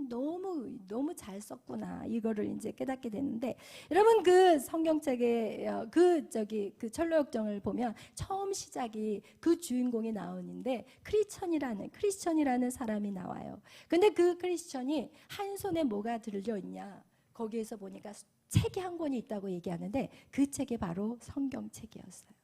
너무 잘 썼구나, 이거를 이제 깨닫게 됐는데, 여러분 그 성경책에 그 철로 역정을 보면 처음 시작이 그 주인공이 나오는데 크리스천이라는 사람이 나와요. 근데 그 크리스천이 한 손에 뭐가 들려 있냐, 거기에서 보니까 책이 한 권이 있다고 얘기하는데 그 책이 바로 성경책이었어요.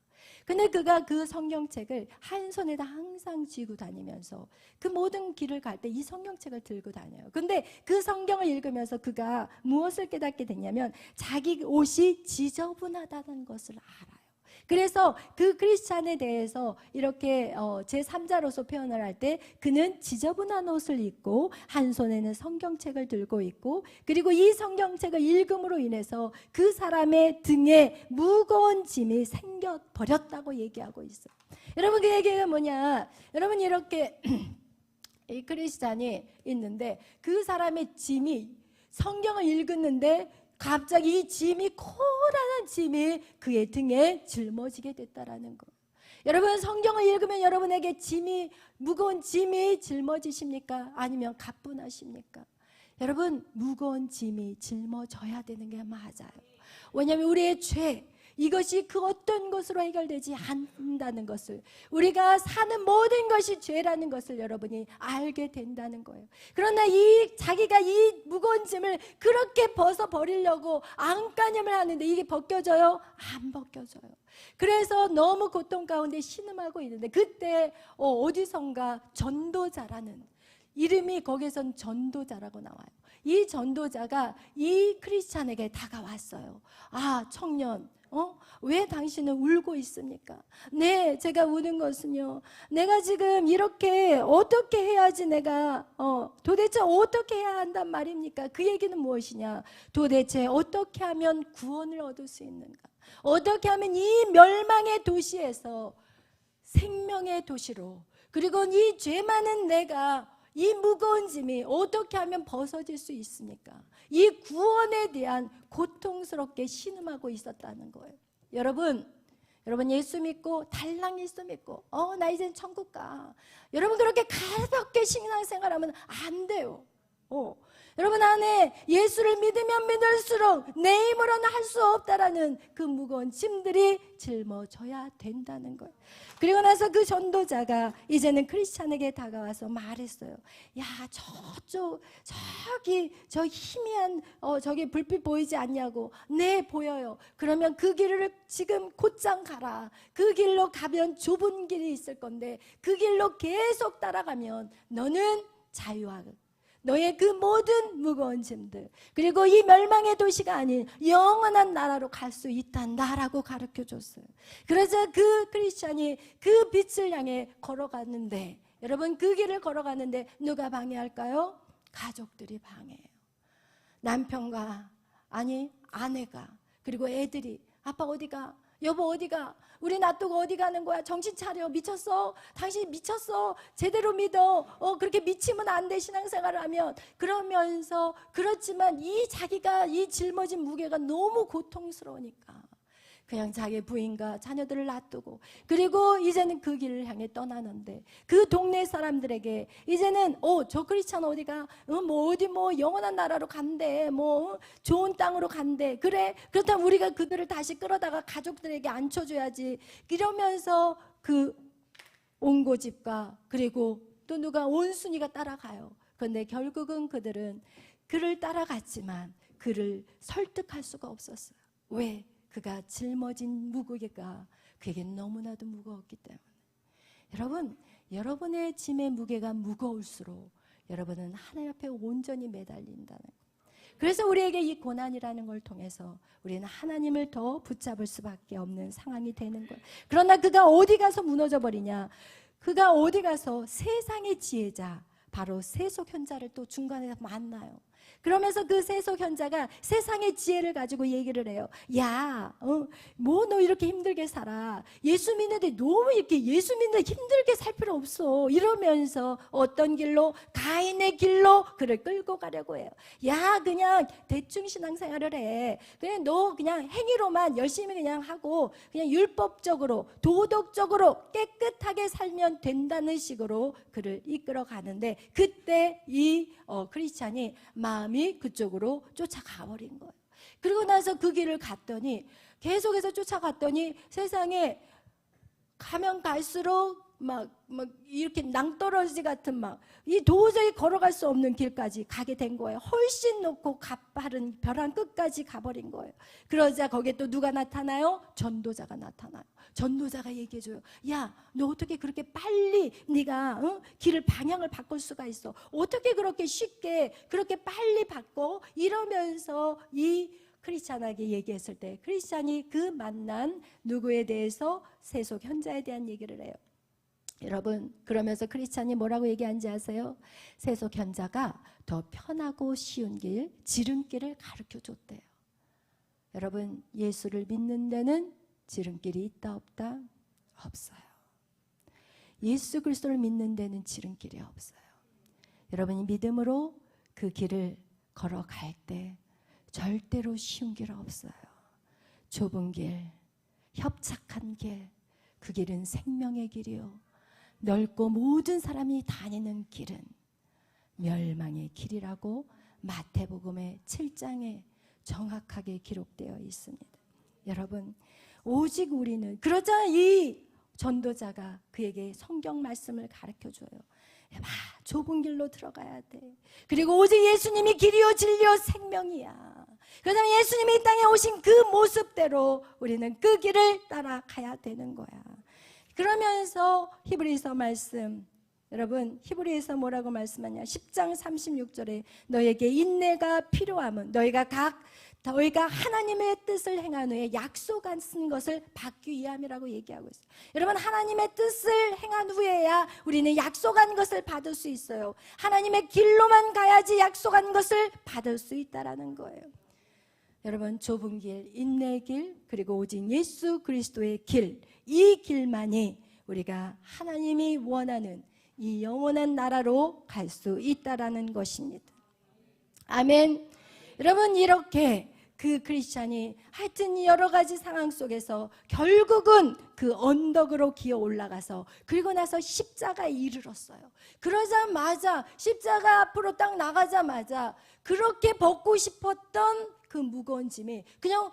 근데 그가 그 성경책을 한 손에다 항상 쥐고 다니면서 그 모든 길을 갈 때 이 성경책을 들고 다녀요. 근데 그 성경을 읽으면서 그가 무엇을 깨닫게 됐냐면 자기 옷이 지저분하다는 것을 알아요. 그래서 그 크리스찬에 대해서 이렇게 제3자로서 표현을 할 때 그는 지저분한 옷을 입고 한 손에는 성경책을 들고 있고, 그리고 이 성경책을 읽음으로 인해서 그 사람의 등에 무거운 짐이 생겨버렸다고 얘기하고 있어요. 여러분 그 얘기가 뭐냐, 여러분 이렇게 이 크리스찬이 있는데 그 사람의 짐이, 성경을 읽었는데 갑자기 이 짐이, 코란한 짐이 그의 등에 짊어지게 됐다라는 거. 여러분 성경을 읽으면 여러분에게 무거운 짐이 짊어지십니까? 아니면 가뿐하십니까? 여러분 무거운 짐이 짊어져야 되는 게 맞아요. 왜냐하면 우리의 죄, 이것이 그 어떤 것으로 해결되지 않는다는 것을, 우리가 사는 모든 것이 죄라는 것을 여러분이 알게 된다는 거예요. 그러나 자기가 이 무거운 짐을 그렇게 벗어버리려고 안간힘을 하는데 이게 벗겨져요? 안 벗겨져요. 그래서 너무 고통 가운데 신음하고 있는데 그때 어디선가 전도자라는 이름이, 거기선 전도자라고 나와요. 이 전도자가 이 크리스찬에게 다가왔어요. 아, 청년, 왜 당신은 울고 있습니까? 네, 제가 우는 것은요, 내가 지금 이렇게 어떻게 해야지 내가 도대체 어떻게 해야 한단 말입니까? 그 얘기는 무엇이냐, 도대체 어떻게 하면 구원을 얻을 수 있는가, 어떻게 하면 이 멸망의 도시에서 생명의 도시로, 그리고 이 죄 많은 내가 이 무거운 짐이 어떻게 하면 벗어질 수 있습니까? 이 구원에 대한 고통스럽게 신음하고 있었다는 거예요. 여러분 예수 믿고 달랑 예수 믿고 나 이젠 천국 가, 여러분 그렇게 가볍게 신앙생활하면 안 돼요. 여러분 안에 예수를 믿으면 믿을수록 내 힘으로는 할 수 없다라는 그 무거운 짐들이 짊어져야 된다는 거예요. 그리고 나서 그 전도자가 이제는 크리스찬에게 다가와서 말했어요. 야, 저기 저 희미한 저기 불빛 보이지 않냐고. 네, 보여요. 그러면 그 길을 지금 곧장 가라. 그 길로 가면 좁은 길이 있을 건데 그 길로 계속 따라가면 너는 자유하고 너의 그 모든 무거운 짐들, 그리고 이 멸망의 도시가 아닌 영원한 나라로 갈 수 있단다라고 가르쳐 줬어요. 그래서 그 크리스찬이 그 빛을 향해 걸어갔는데, 여러분 그 길을 걸어갔는데 누가 방해할까요? 가족들이 방해해요. 남편과 아내가, 그리고 애들이, 아빠 어디가? 여보 어디가? 우리 놔두고 어디 가는 거야? 정신 차려. 미쳤어? 당신 미쳤어? 제대로 믿어. 그렇게 미치면 안 돼, 신앙생활을 하면. 그러면서, 그렇지만 자기가 이 짊어진 무게가 너무 고통스러우니까 그냥 자기 부인과 자녀들을 놔두고, 그리고 이제는 그 길을 향해 떠나는데 그 동네 사람들에게 이제는 저 크리스찬 어디가? 뭐 영원한 나라로 간대, 좋은 땅으로 간대. 그래, 그렇다면 우리가 그들을 다시 끌어다가 가족들에게 앉혀줘야지. 이러면서 그 온고집과 그리고 또 누가 온순이가 따라가요. 그런데 결국은 그들은 그를 따라갔지만 그를 설득할 수가 없었어요. 왜? 그가 짊어진 무게가 그에게 너무나도 무거웠기 때문에. 여러분, 여러분의 짐의 무게가 무거울수록 여러분은 하나님 앞에 온전히 매달린다는 거예요. 그래서 우리에게 이 고난이라는 걸 통해서 우리는 하나님을 더 붙잡을 수밖에 없는 상황이 되는 거예요. 그러나 그가 어디 가서 무너져 버리냐? 그가 어디 가서 세상의 지혜자, 바로 세속현자를 또 중간에서 만나요. 그러면서 그 세속현자가 세상의 지혜를 가지고 얘기를 해요. 야, 뭐 너 이렇게 힘들게 살아. 예수 믿는데 너무 이렇게 예수 믿는데 힘들게 살 필요 없어. 이러면서 어떤 길로? 가인의 길로 그를 끌고 가려고 해요. 야, 그냥 대충 신앙생활을 해. 그냥 너 그냥 행위로만 열심히 그냥 하고 그냥 율법적으로 도덕적으로 깨끗하게 살면 된다는 식으로 그를 이끌어 가는데, 그때 이 크리스찬이 마음이 그쪽으로 쫓아가 버린 거예요. 그리고 나서 그 길을 갔더니 계속해서 쫓아갔더니 세상에 가면 갈수록 막 이렇게 낭떠러지 같은 이 도저히 걸어갈 수 없는 길까지 가게 된 거예요. 훨씬 높고 가파른 벼랑 끝까지 가버린 거예요. 그러자 거기에 또 누가 나타나요? 전도자가 나타나요. 전도자가 얘기해줘요. 야, 너 어떻게 그렇게 빨리 네가 길을 방향을 바꿀 수가 있어? 어떻게 그렇게 쉽게 그렇게 빨리 바꿔? 이러면서 이 크리스찬에게 얘기했을 때 크리스찬이 그 만난 누구에 대해서 세속 현자에 대한 얘기를 해요. 여러분, 그러면서 크리스찬이 뭐라고 얘기한지 아세요? 세속 현자가 더 편하고 쉬운 길, 지름길을 가르쳐 줬대요. 여러분, 예수를 믿는 데는 지름길이 있다 없다? 없어요. 예수 그리스도를 믿는 데는 지름길이 없어요. 여러분이 믿음으로 그 길을 걸어갈 때 절대로 쉬운 길 없어요. 좁은 길, 협착한 길, 그 길은 생명의 길이요. 넓고 모든 사람이 다니는 길은 멸망의 길이라고 마태복음의 7장에 정확하게 기록되어 있습니다. 여러분, 오직 우리는, 그러자 이 전도자가 그에게 성경 말씀을 가르쳐줘요. 좁은 길로 들어가야 돼. 그리고 오직 예수님이 길이요 진리요 생명이야. 그다음에 예수님이 이 땅에 오신 그 모습대로 우리는 그 길을 따라가야 되는 거야. 그러면서 히브리서 말씀, 여러분 히브리서 뭐라고 말씀하냐? 10장 36절에 너에게 인내가 필요함은 너희가 하나님의 뜻을 행한 후에 약속한 것을 받기 위함이라고 얘기하고 있어요. 여러분, 하나님의 뜻을 행한 후에야 우리는 약속한 것을 받을 수 있어요. 하나님의 길로만 가야지 약속한 것을 받을 수 있다라는 거예요. 여러분, 좁은 길, 인내의 길, 그리고 오직 예수 그리스도의 길, 이 길만이 우리가 하나님이 원하는 이 영원한 나라로 갈 수 있다라는 것입니다. 아멘. 여러분, 이렇게 그 크리스찬이 하여튼 여러 가지 상황 속에서 결국은 그 언덕으로 기어 올라가서 그리고 나서 십자가에 이르렀어요. 그러자마자 십자가 앞으로 딱 나가자마자 그렇게 벗고 싶었던 그 무거운 짐이 그냥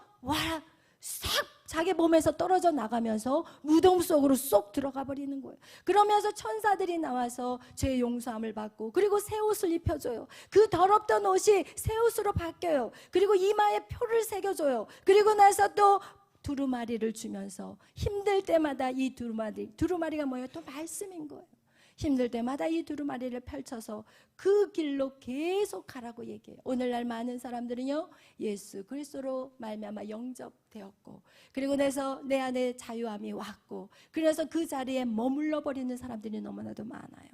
싹 자기 몸에서 떨어져 나가면서 무덤 속으로 쏙 들어가 버리는 거예요. 그러면서 천사들이 나와서 죄 용서함을 받고, 그리고 새 옷을 입혀줘요. 그 더럽던 옷이 새 옷으로 바뀌어요. 그리고 이마에 표를 새겨줘요. 그리고 나서 또 두루마리를 주면서 힘들 때마다 이 두루마리가 뭐예요? 또 말씀인 거예요. 힘들 때마다 이 두루마리를 펼쳐서 그 길로 계속 가라고 얘기해요. 오늘날 많은 사람들은요, 예수 그리스도로 말미암아 영접되었고, 그리고 나서 내 안에 자유함이 왔고, 그래서 그 자리에 머물러 버리는 사람들이 너무나도 많아요.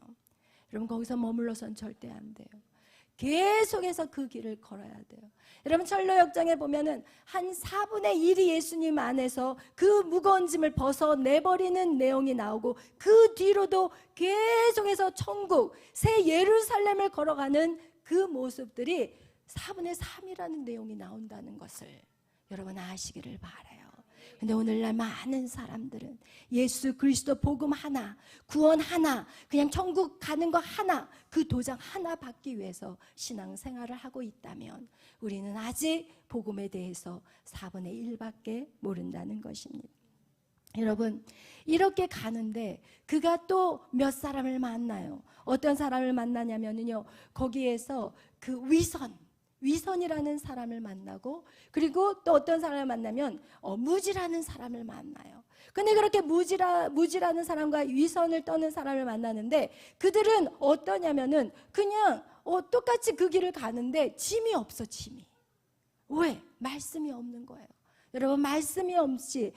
여러분, 거기서 머물러선 절대 안 돼요. 계속해서 그 길을 걸어야 돼요. 여러분, 철로역정에 보면은 한 4분의 1이 예수님 안에서 그 무거운 짐을 벗어내버리는 내용이 나오고, 그 뒤로도 계속해서 천국, 새 예루살렘을 걸어가는 그 모습들이 4분의 3이라는 내용이 나온다는 것을 여러분 아시기를 바라요. 근데 오늘날 많은 사람들은 예수 그리스도 복음 하나, 구원 하나, 그냥 천국 가는 거 하나, 그 도장 하나 받기 위해서 신앙생활을 하고 있다면 우리는 아직 복음에 대해서 4분의 1밖에 모른다는 것입니다. 여러분, 이렇게 가는데 그가 또 몇 사람을 만나요. 어떤 사람을 만나냐면요, 거기에서 그 위선이라는 사람을 만나고, 그리고 또 어떤 사람을 만나면 무지라는 사람을 만나요. 근데 그렇게 무지라는 사람과 위선을 떠는 사람을 만나는데, 그들은 어떠냐면은 그냥 똑같이 그 길을 가는데 짐이 없어, 짐이. 왜? 말씀이 없는 거예요. 여러분, 말씀이 없이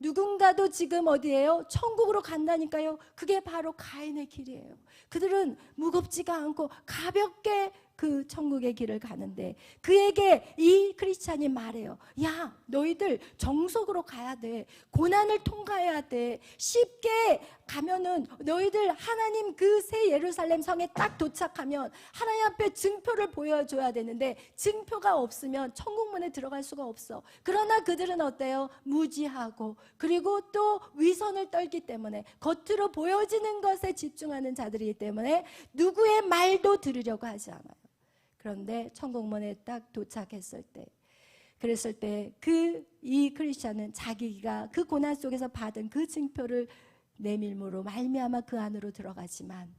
누군가도 지금 어디예요? 천국으로 간다니까요. 그게 바로 가인의 길이에요. 그들은 무겁지가 않고 가볍게 그 천국의 길을 가는데, 그에게 이 크리스찬이 말해요. 야, 너희들 정석으로 가야 돼. 고난을 통과해야 돼. 쉽게 가면은 너희들 하나님 그 새 예루살렘 성에 딱 도착하면 하나님 앞에 증표를 보여줘야 되는데, 증표가 없으면 천국문에 들어갈 수가 없어. 그러나 그들은 어때요? 무지하고, 그리고 또 위선을 떨기 때문에, 겉으로 보여지는 것에 집중하는 자들이기 때문에 누구의 말도 들으려고 하지 않아요. 그런데 천국문에 딱 도착했을 때, 그랬을 때 이 크리스찬은 자기가 그 고난 속에서 받은 그 증표를 내밀므로 말미암아 그 안으로 들어가지만,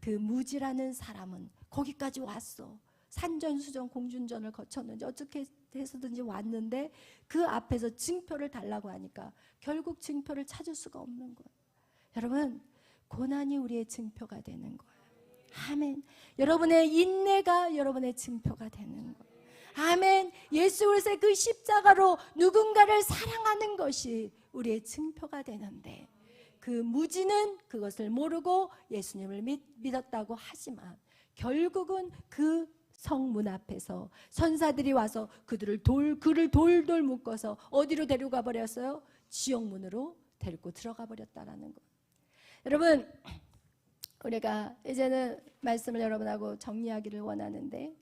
그 무지라는 사람은 거기까지 왔어. 산전수전 공준전을 거쳤는지 어떻게 해서든지 왔는데, 그 앞에서 증표를 달라고 하니까 결국 증표를 찾을 수가 없는 거예요. 여러분, 고난이 우리의 증표가 되는 거예요. 아멘. 여러분의 인내가 여러분의 증표가 되는 거예요. 아멘. 예수 그리스도의 그 십자가로 누군가를 사랑하는 것이 우리의 증표가 되는데, 그 무지는 그것을 모르고 예수님을 믿었다고 하지만, 결국은 그 성문 앞에서 천사들이 와서 그를 돌돌 묶어서 어디로 데려가 버렸어요? 지옥문으로 데리고 들어가 버렸다라는 것. 여러분, 우리가 이제는 말씀을 여러분하고 정리하기를 원하는데,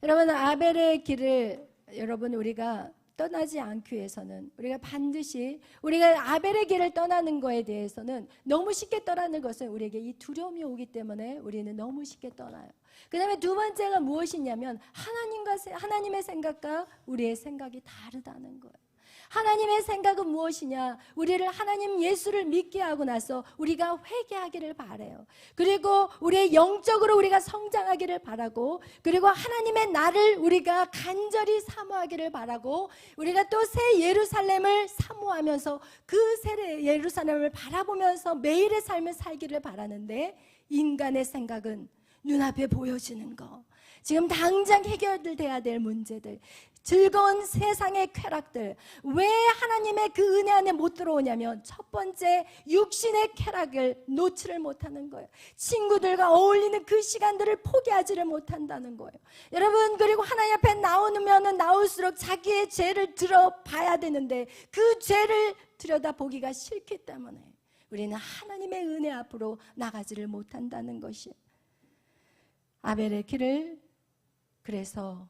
여러분, 아벨의 길을 여러분 우리가 떠나지 않기 위해서는, 우리가 반드시 우리가 아벨의 길을 떠나는 거에 대해서는, 너무 쉽게 떠나는 것은 우리에게 이 두려움이 오기 때문에 우리는 너무 쉽게 떠나요. 그 다음에 두 번째가 무엇이냐면, 하나님의 생각과 우리의 생각이 다르다는 거예요. 하나님의 생각은 무엇이냐? 우리를 하나님 예수를 믿게 하고 나서 우리가 회개하기를 바라요. 그리고 우리의 영적으로 우리가 성장하기를 바라고, 그리고 하나님의 나를 우리가 간절히 사모하기를 바라고, 우리가 또 새 예루살렘을 사모하면서 그 새 예루살렘을 바라보면서 매일의 삶을 살기를 바라는데, 인간의 생각은 눈앞에 보여지는 거, 지금 당장 해결돼야 될 문제들, 즐거운 세상의 쾌락들, 왜 하나님의 그 은혜 안에 못 들어오냐면, 첫 번째 육신의 쾌락을 놓지를 못하는 거예요. 친구들과 어울리는 그 시간들을 포기하지를 못한다는 거예요. 여러분, 그리고 하나님 앞에 나오면 나올수록 자기의 죄를 들어봐야 되는데, 그 죄를 들여다보기가 싫기 때문에 우리는 하나님의 은혜 앞으로 나가지를 못한다는 것이, 아벨의 길을 그래서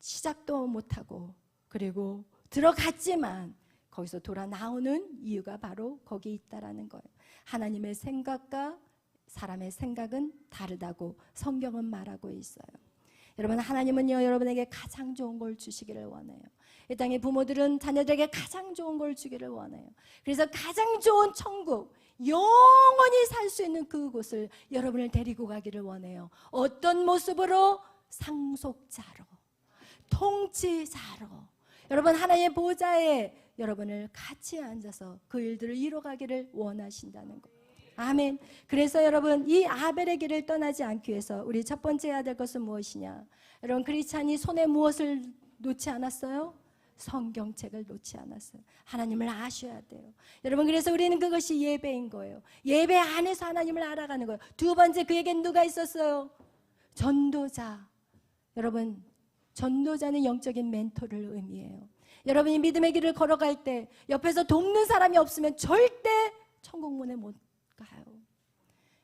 시작도 못하고, 그리고 들어갔지만 거기서 돌아 나오는 이유가 바로 거기에 있다라는 거예요. 하나님의 생각과 사람의 생각은 다르다고 성경은 말하고 있어요. 여러분, 하나님은요, 여러분에게 가장 좋은 걸 주시기를 원해요. 이 땅의 부모들은 자녀들에게 가장 좋은 걸 주기를 원해요. 그래서 가장 좋은 천국, 영원히 살 수 있는 그곳을 여러분을 데리고 가기를 원해요. 어떤 모습으로? 상속자로, 통치자로. 여러분, 하나님의 보좌에 여러분을 같이 앉아서 그 일들을 이뤄가기를 원하신다는 것. 아멘. 그래서 여러분, 이 아벨의 길을 떠나지 않기 위해서 우리 첫 번째 해야 될 것은 무엇이냐? 여러분, 크리스찬이 손에 무엇을 놓지 않았어요? 성경책을 놓지 않았어요. 하나님을 아셔야 돼요. 여러분, 그래서 우리는 그것이 예배인 거예요. 예배 안에서 하나님을 알아가는 거예요. 두 번째, 그에겐 누가 있었어요? 전도자. 여러분, 전도자는 영적인 멘토를 의미해요. 여러분이 믿음의 길을 걸어갈 때 옆에서 돕는 사람이 없으면 절대 천국문에 못 가요.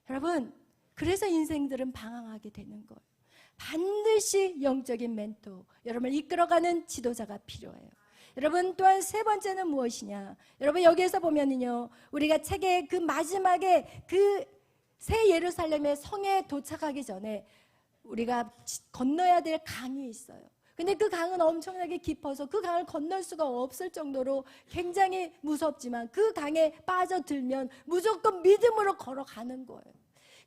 여러분, 그래서 인생들은 방황하게 되는 거예요. 반드시 영적인 멘토, 여러분을 이끌어가는 지도자가 필요해요. 여러분, 또한 세 번째는 무엇이냐? 여러분, 여기에서 보면은요, 우리가 책의 그 마지막에 그 새 예루살렘의 성에 도착하기 전에 우리가 건너야 될 강이 있어요. 근데 그 강은 엄청나게 깊어서 그 강을 건널 수가 없을 정도로 굉장히 무섭지만 그 강에 빠져들면 무조건 믿음으로 걸어가는 거예요.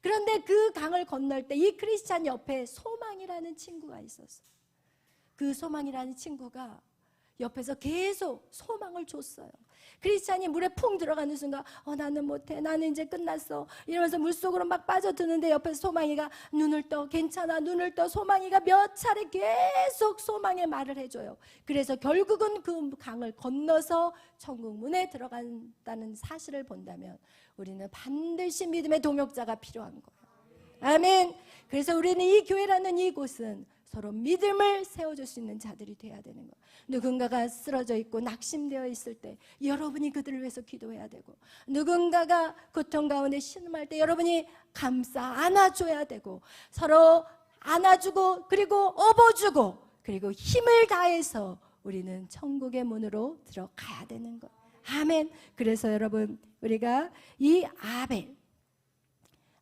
그런데 그 강을 건널 때 이 크리스찬 옆에 소망이라는 친구가 있었어요. 그 소망이라는 친구가 옆에서 계속 소망을 줬어요. 크리스찬이 물에 푹 들어가는 순간 나는 못해, 나는 이제 끝났어 이러면서 물속으로 막 빠져드는데 옆에서 소망이가 눈을 떠, 괜찮아, 눈을 떠. 소망이가 몇 차례 계속 소망의 말을 해줘요. 그래서 결국은 그 강을 건너서 천국 문에 들어간다는 사실을 본다면 우리는 반드시 믿음의 동역자가 필요한 거예요. 아멘. 그래서 우리는 이 교회라는 이곳은 서로 믿음을 세워줄 수 있는 자들이 돼야 되는 거예요. 누군가가 쓰러져 있고 낙심되어 있을 때 여러분이 그들을 위해서 기도해야 되고, 누군가가 고통 가운데 신음할 때 여러분이 감싸 안아줘야 되고, 서로 안아주고 그리고 업어주고 그리고 힘을 다해서 우리는 천국의 문으로 들어가야 되는 거예요. 아멘. 그래서 여러분, 우리가 이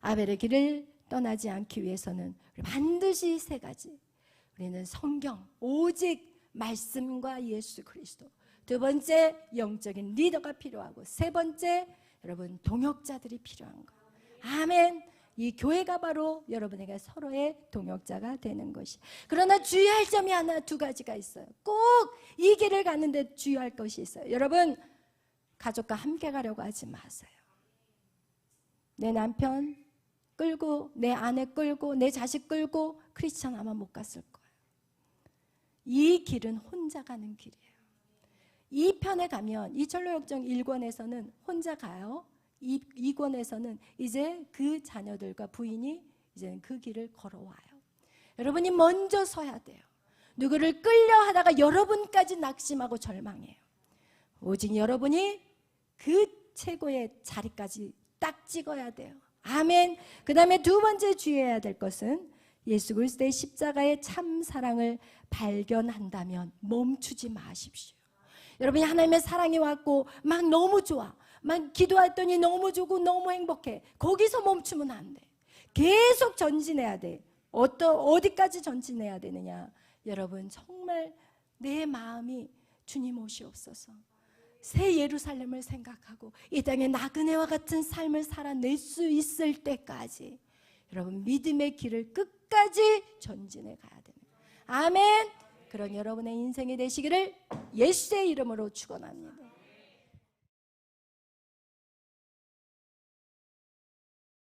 아벨의 길을 떠나지 않기 위해서는 반드시 세 가지, 우리는 성경, 오직 말씀과 예수 그리스도. 두 번째, 영적인 리더가 필요하고, 세 번째, 여러분 동역자들이 필요한 거예요. 아멘. 이 교회가 바로 여러분에게 서로의 동역자가 되는 것이. 그러나 주의할 점이 두 가지가 있어요. 꼭 이 길을 가는데 주의할 것이 있어요. 여러분, 가족과 함께 가려고 하지 마세요. 내 남편 끌고, 내 아내 끌고, 내 자식 끌고 크리스찬 아마 못 갔을 거예요. 이 길은 혼자 가는 길이에요. 이 편에 가면, 이철로역정 1권에서는 혼자 가요. 2권에서는 이제 그 자녀들과 부인이 이제 그 길을 걸어와요. 여러분이 먼저 서야 돼요. 누구를 끌려 하다가 여러분까지 낙심하고 절망해요. 오직 여러분이 그 최고의 자리까지 딱 찍어야 돼요. 아멘. 그 다음에 두 번째 주의해야 될 것은 예수 그리스도의 십자가의 참 사랑을 발견한다면 멈추지 마십시오. 여러분이 하나님의 사랑이 왔고 막 너무 좋아, 막 기도했더니 너무 좋고 너무 행복해. 거기서 멈추면 안 돼. 계속 전진해야 돼. 어디까지 전진해야 되느냐? 여러분, 정말 내 마음이 주님 오시옵소서, 새 예루살렘을 생각하고 이 땅에 나그네와 같은 삶을 살아낼 수 있을 때까지 여러분 믿음의 길을 끝까지 전진해 가야 됩니다. 아멘. 그런 여러분의 인생이 되시기를 예수의 이름으로 축원합니다.